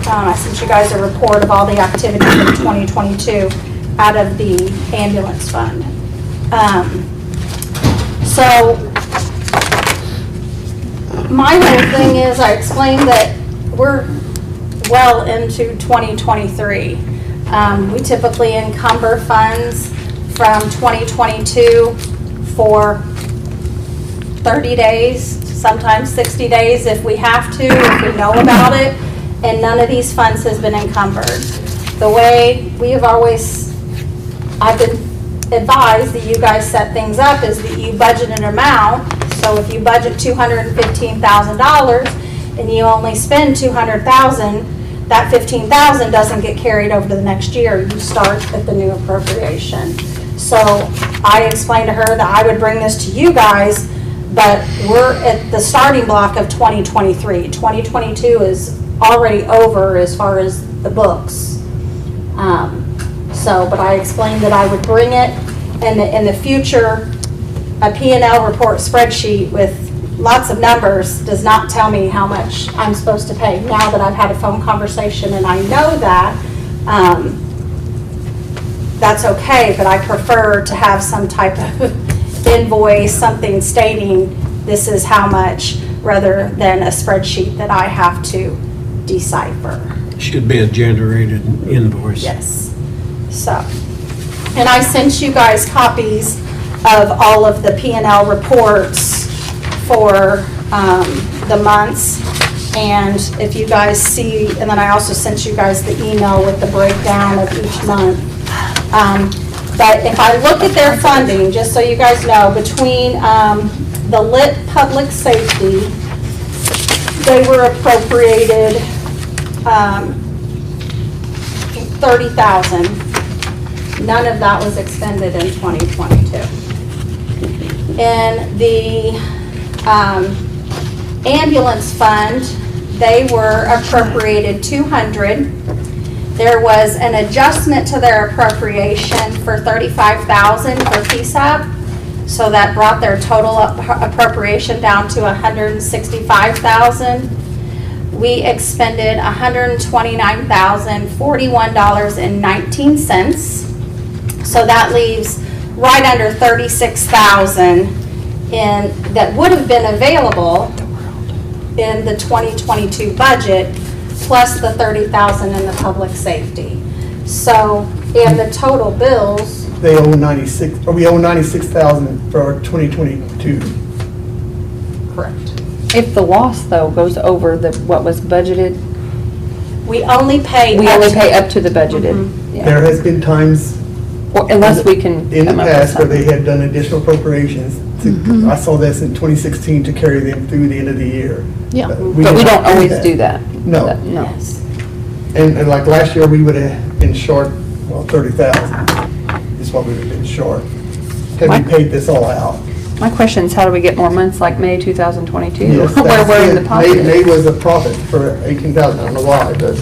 I sent you guys a report of all the activity in 2022 out of the ambulance fund. So my whole thing is, I explained that we're well into 2023. We typically encumber funds from 2022 for 30 days, sometimes 60 days if we have to, if we know about it, and none of these funds has been encumbered. The way we have always, I've been advised that you guys set things up is that you budget an amount. So if you budget $215,000 and you only spend $200,000, that $15,000 doesn't get carried over to the next year. You start at the new appropriation. So I explained to her that I would bring this to you guys, but we're at the starting block of 2023. 2022 is already over as far as the books. But I explained that I would bring it, and in the future, a P&L report spreadsheet with lots of numbers does not tell me how much I'm supposed to pay. Now that I've had a phone conversation and I know that, that's okay, but I prefer to have some type of invoice, something stating this is how much, rather than a spreadsheet that I have to decipher. Should be a generated invoice. Yes. So, and I sent you guys copies of all of the P&L reports for the months. And if you guys see, and then I also sent you guys the email with the breakdown of each month. But if I look at their funding, just so you guys know, between the lit public safety, they were appropriated $30,000. None of that was expended in 2022. In the ambulance fund, they were appropriated $200,000. There was an adjustment to their appropriation for $35,000 for PSAP, so that brought their total appropriation down to $165,000. We expended $129,041.19. So that leaves right under $36,000 that would have been available in the 2022 budget, plus the $30,000 in the public safety. So, and the total bills. They owe 96, or we owe 96,000 for 2022. Correct. If the loss, though, goes over what was budgeted, we only pay. We only pay up to the budgeted. Yeah. There has been times. Unless we can. In the past where they had done additional appropriations. I saw this in 2016 to carry them through the end of the year. Yeah, but we did don't not always do that. No. No. And like last year, we would have been short, well, 30,000 is what we would have been short. Had we paid this all out. My question is, how do we get more months like May 2022? Yes, Where we're in the positive. May was a profit for 18,000, I don't know why, but.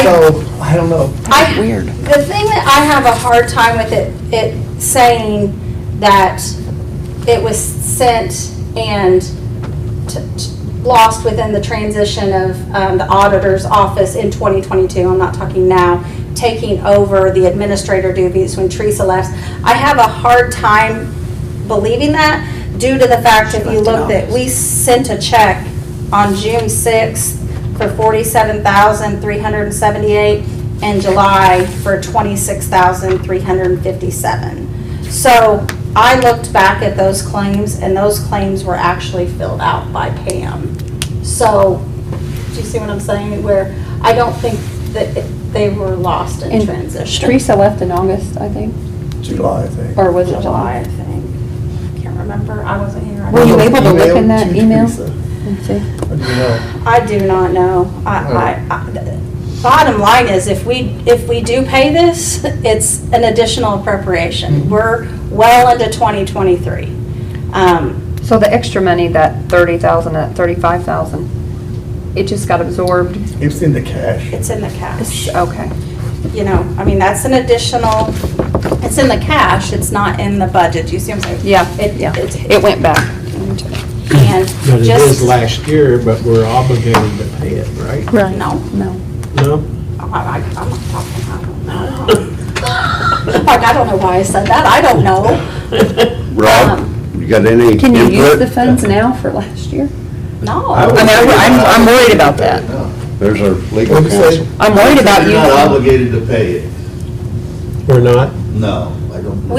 So, I don't know. Weird. The thing that I have a hard time with it saying that it was sent and lost within the transition of the auditor's office in 2022, I'm not talking now, taking over the administrator duties when Teresa left. I have a hard time believing that due to the fact if you look that we sent a check on June 6th for $47,378 in July for $26,357. So I looked back at those claims, and those claims were actually filled out by Pam. So, do you see what I'm saying? Where I don't think that they were lost in transition. Teresa left in August, I think. July, I think. Or was it July, I think. I can't remember. I wasn't here. Were you able to look in that email? Teresa. And see? I do not know. Bottom line is, if we do pay this, it's an additional appropriation. We're well into 2023. So the extra money, that 30,000, that 35,000, it just got absorbed? It's in the cash. It's in the cash. Okay. You know, I mean, that's an additional, it's in the cash, it's not in the budget. Do you see what I'm saying? Yeah, it went back. And But it just. is last year, but we're obligated to pay it, right? Right. No. No? I'm not talking, I don't know. Like, I don't know why I said that, I don't know. Rob, you got any Can you use input? the funds now for last year? No. I'm worried about that. There's our legal What'd you say? counsel. I'm worried about you. You're not obligated to pay it. We're not? No, I don't.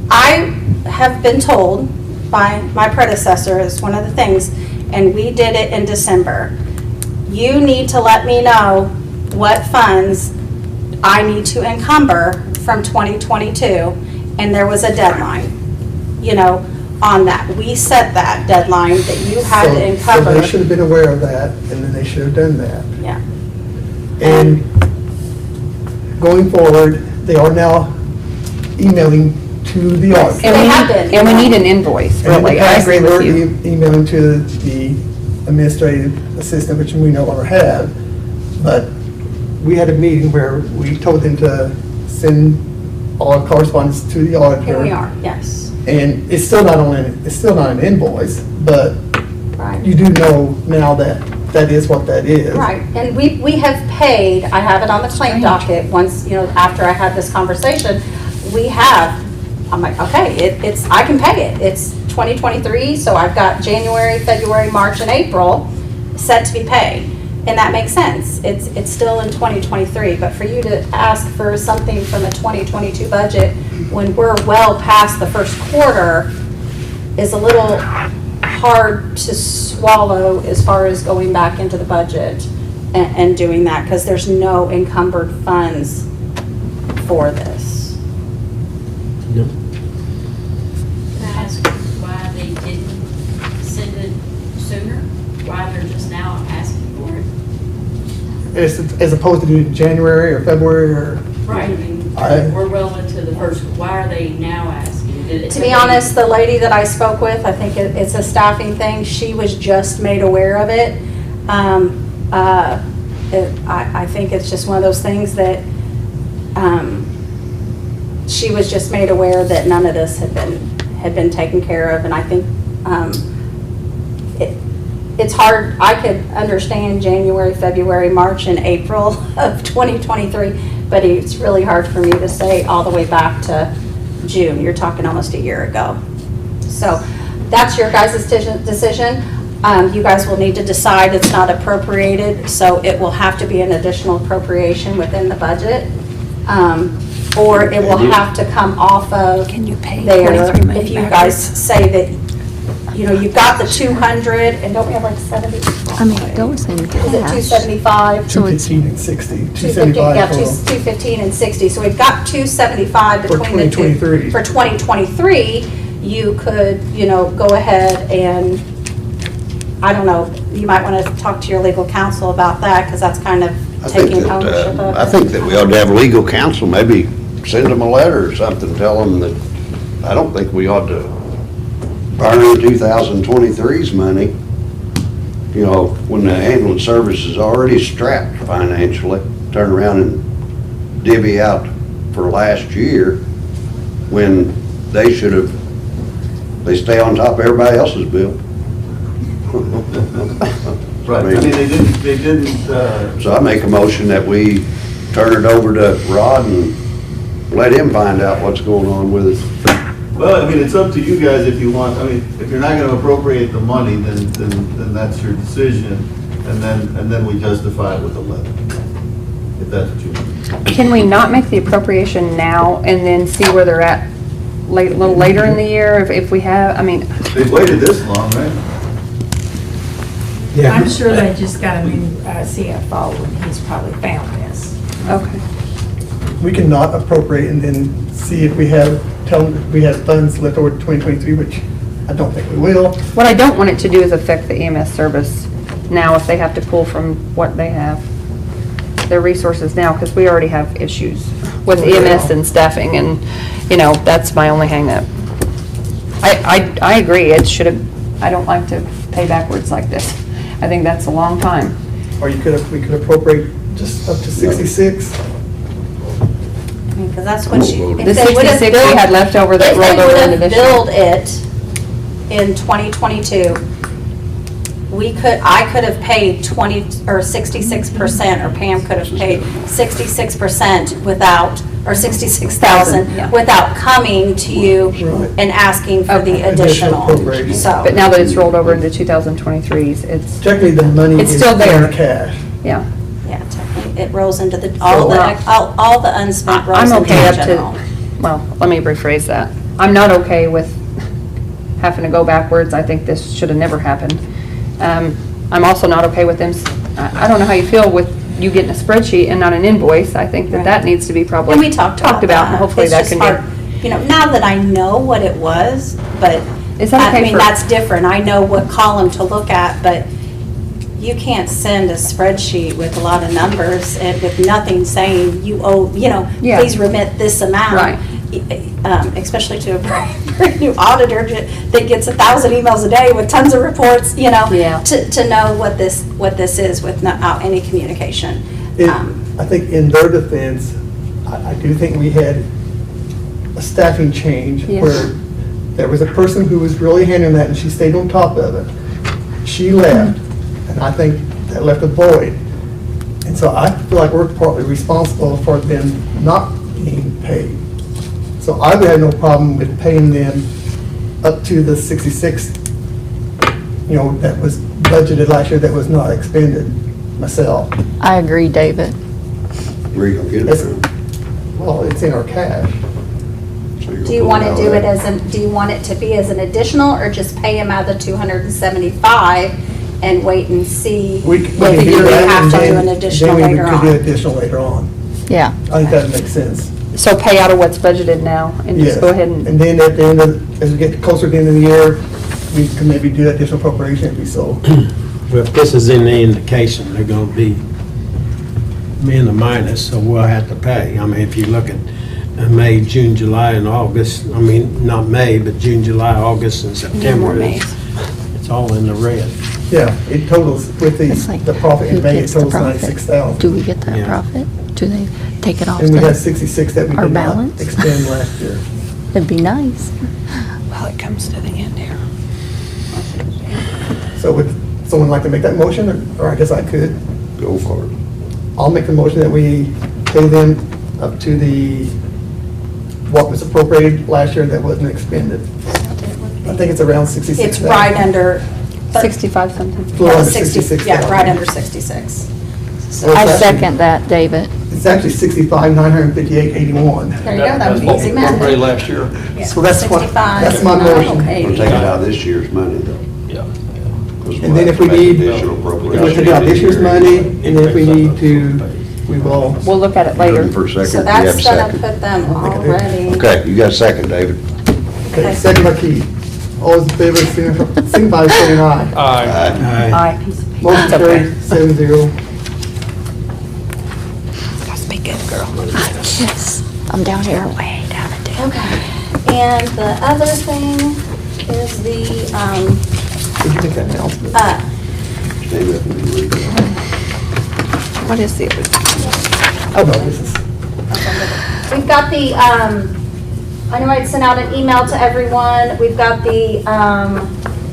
I have been told by my predecessor, is one of the things, and we did it in December. You need to let me know what funds I need to encumber from 2022, and there was a deadline, on that. We set that deadline that you had to encumber. So they should have been aware of that, and then they should have done that. Yeah. And going forward, they are now emailing to the auditor. And we need an invoice, And in the really. I past, agree they with were you. Emailing to the administrative assistant, which we no longer have. But we had a meeting where we told them to send all our correspondence to the auditor. Here we are, yes. And it's still not an invoice, but Right. you do know now that that is what that is. Right, and we have paid, I have it on the claim docket, once, after I had this conversation, I'm like, okay, I can pay it. It's 2023, so I've got January, February, March, and April set to be paid. And that makes sense. It's still in 2023, but for you to ask for something from a 2022 budget when we're well past the first quarter is a little hard to swallow as far as going back into the budget and doing that, because there's no encumbered funds for this. No. Can I ask why they didn't send it sooner? Why they're just now asking for it? As opposed to doing January or February or. Right, I mean, I- we're well into the first, why are they now asking? To be honest, the lady that I spoke with, I think it's a staffing thing, she was just made aware of it. I think it's just one of those things that she was just made aware that none of this had been taken care of, and I think it's hard. I could understand January, February, March, and April of 2023, but it's really hard for me to say all the way back to June. You're talking almost a year ago. So that's your guys' decision. You guys will need to decide. It's not appropriated, so it will have to be an additional appropriation within the budget. Or it will have to come off of there. If you guys say that, you've got the 200, and don't we have like 70? I mean, it goes in Is it cash. 275? 215 and 60, 250, 275 yeah, total. 215 and 60. So we've got 275 For between the two. 2023. For 2023, you could, go ahead and, I don't know, you might want to talk to your legal counsel about that, because that's kind of taking ownership of it. I think that we ought to have legal counsel, maybe send them a letter or something, tell them that, I don't think we ought to burn 2023's money, when the ambulance service is already strapped financially, turn around and divvy out for last year, when they stay on top of everybody else's bill. Right, I mean, they didn't, So I make a motion that we turn it over to Rod and let him find out what's going on with it. well, I mean, it's up to you guys if you want, I mean, if you're not gonna appropriate the money, then that's your decision, and then we justify it with a letter, if that's what you want. Can we not make the appropriation now and then see where they're at a little later in the year if we have, They've waited this long, right? Yeah. I'm sure they just got a new CFO and he's probably found this. okay. We cannot appropriate and then see if we have funds left over to 2023, which I don't think we will. What I don't want it to do is affect the EMS service now if they have to pull from what they have, their resources now, because we already have issues with EMS and staffing, and, that's my only hangup. I agree, it should have, I don't like to pay backwards like this. I think that's a long time. Or we could appropriate just up to 66. Because that's what you. The 66 we had left over that rolled over into this If they would have billed it in 2022, I could have paid 20 or 66%, or Pam could have paid 66% without or 66,000 yeah. without coming to you Right. and asking for the Okay. Additional additional. appropriation. So, But now that it's rolled over into 2023's, it's, Technically, the money It's is still there. in cash. yeah. yeah, technically, it rolls into the, all the unspent rolls I'm into okay the up general. to, well, let me rephrase that. I'm not okay with having to go backwards. I think this should have never happened. I'm also not okay with them, I don't know how you feel with you getting a spreadsheet and not an invoice. I think that that needs to be probably And we talked about and that. hopefully It's that just can hard, be. you know, now that I know what it was, but, Is that okay I mean, for- that's different. I know what column to look at, but you can't send a spreadsheet with a lot of numbers and with nothing saying you owe, you know, Yeah. please remit this amount. Right. Especially to a brand new auditor that gets 1,000 emails a day with tons of reports, you know, Yeah. to know what this is without any communication. I think in their defense, I do think we had a staffing change Yeah. where there was a person who was really handling that and she stayed on top of it. She left, and I think that left a void. And so I feel like we're partly responsible for them not being paid. So I would have no problem with paying them up to the 66, you know, that was budgeted last year that was not expended myself. I agree, David. Where you gonna get it It's- from? Well, it's in our cash. So you're Do you gonna want pull to it do out it of as an, do you want it to be as an additional, or just pay him out of the 275 and wait and see We if can do you that, have and to do then- an additional then later we could do on? additional later on. Yeah. I think that makes sense. So pay out of what's budgeted now and just Yes. go ahead and, And then at the end of, as we get closer to the end of the year, we can maybe do additional appropriation if we so. Well, if this is any indication, they're gonna be in the minus, so we'll have to pay. I mean, if you look at May, June, July, and August, I mean, not May, but June, July, August, and September, it's all in the red. Yeah, it totals, with It's like, the profit who in May, it gets the totals profit? 96,000. Do we get that Yeah. profit? Do they take it off? And we the- had 66 that we our did not balance? expend last year. It'd be nice. well, it comes to the end here. So would someone like to make that motion, or I guess I could? Go for it. I'll make the motion that we pay them up to what was appropriated last year that wasn't expended. I think it's around 66,000. It's right under. 65 something. Little under 60, 66,000. yeah, right under 66. Well, I it's actually- second that, David. It's actually 65,958.81. There you go, that would be That's easy what we paid math. last year. Yeah, So that's what- 65, that's my motion. We'll take it out of this year's money though. Yeah. 'Cause And we'll then have if we to make need, additional we'll appropriation take out this year's year. money, and if we need to, we will. We'll look at it later. Looking for a second. So You have a that's gonna second. put them I think I do. already. Okay, you got a second, David. Okay, second by Keith. All those in favor, signify by saying aye. Aye. Aye. Motion carried, 7-0. Must be good, girl. Yes. I'm down here way down at the. Okay, and the other thing is the, Did you make that announcement? Stand up and read it. What is the other? Oh, no, this is, we've got the, I know I sent out an email to everyone. We've got the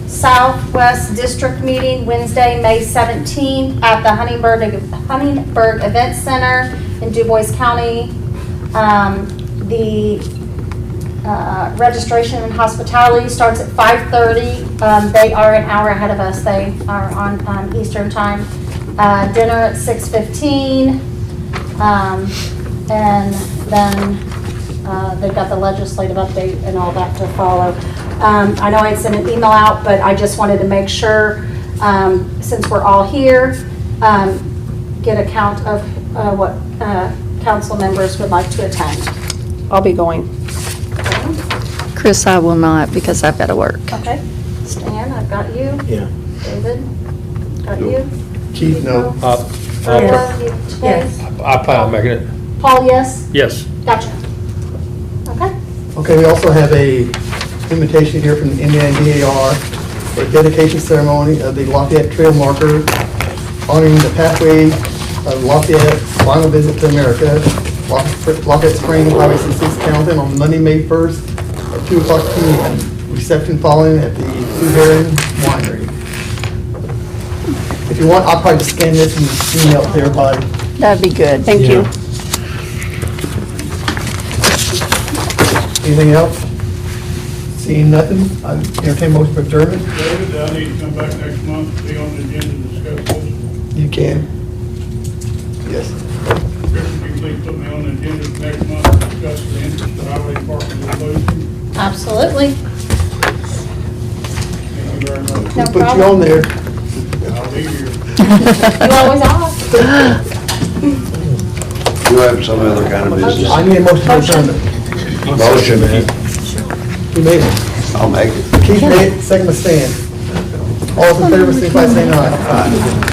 Southwest District Meeting Wednesday, May 17th at the Huntingburg Event Center in Du Bois County. The registration and hospitality starts at 5:30. They are an hour ahead of us. They are on Eastern Time. Dinner at 6:15. And then they've got the legislative update and all that to follow. I know I sent an email out, but I just wanted to make sure, since we're all here, get a count of what council members would like to attend. I'll be going. Chris, I will not because I've got to work. Okay. Stan, I've got you. Yeah. David, got you. Keith, no. Brenda, you, yes. I plan on making it. Paul, yes? Yes. Gotcha. Okay. Okay, we also have a invitation here from the Indiana DAR for a dedication ceremony of the Lafayette Trail Marker honoring the pathway of Lafayette final visit to America, Lafayette Spring, Highway 66, Carrollton, on Monday, May 1st at 2 o'clock p.m. Reception following at the Blue Heron Winery. If you want, I'll probably just scan this and email it to everybody. That'd be good. Thank you. Anything else? Seeing nothing, I entertain motion for adjournment. David, I need to come back next month, be on the agenda to discuss this. You can. Yes. Chris, would you please put me on the agenda next month to discuss the interest that highway department is losing? Absolutely. Thank you very much. We'll put you on there. I'll be here. You always are. You have some other kind of business? I need a motion for adjournment. Motion. Who made it? I'll make it. Keith made it, second by Stan. All those in favor, signify by saying aye.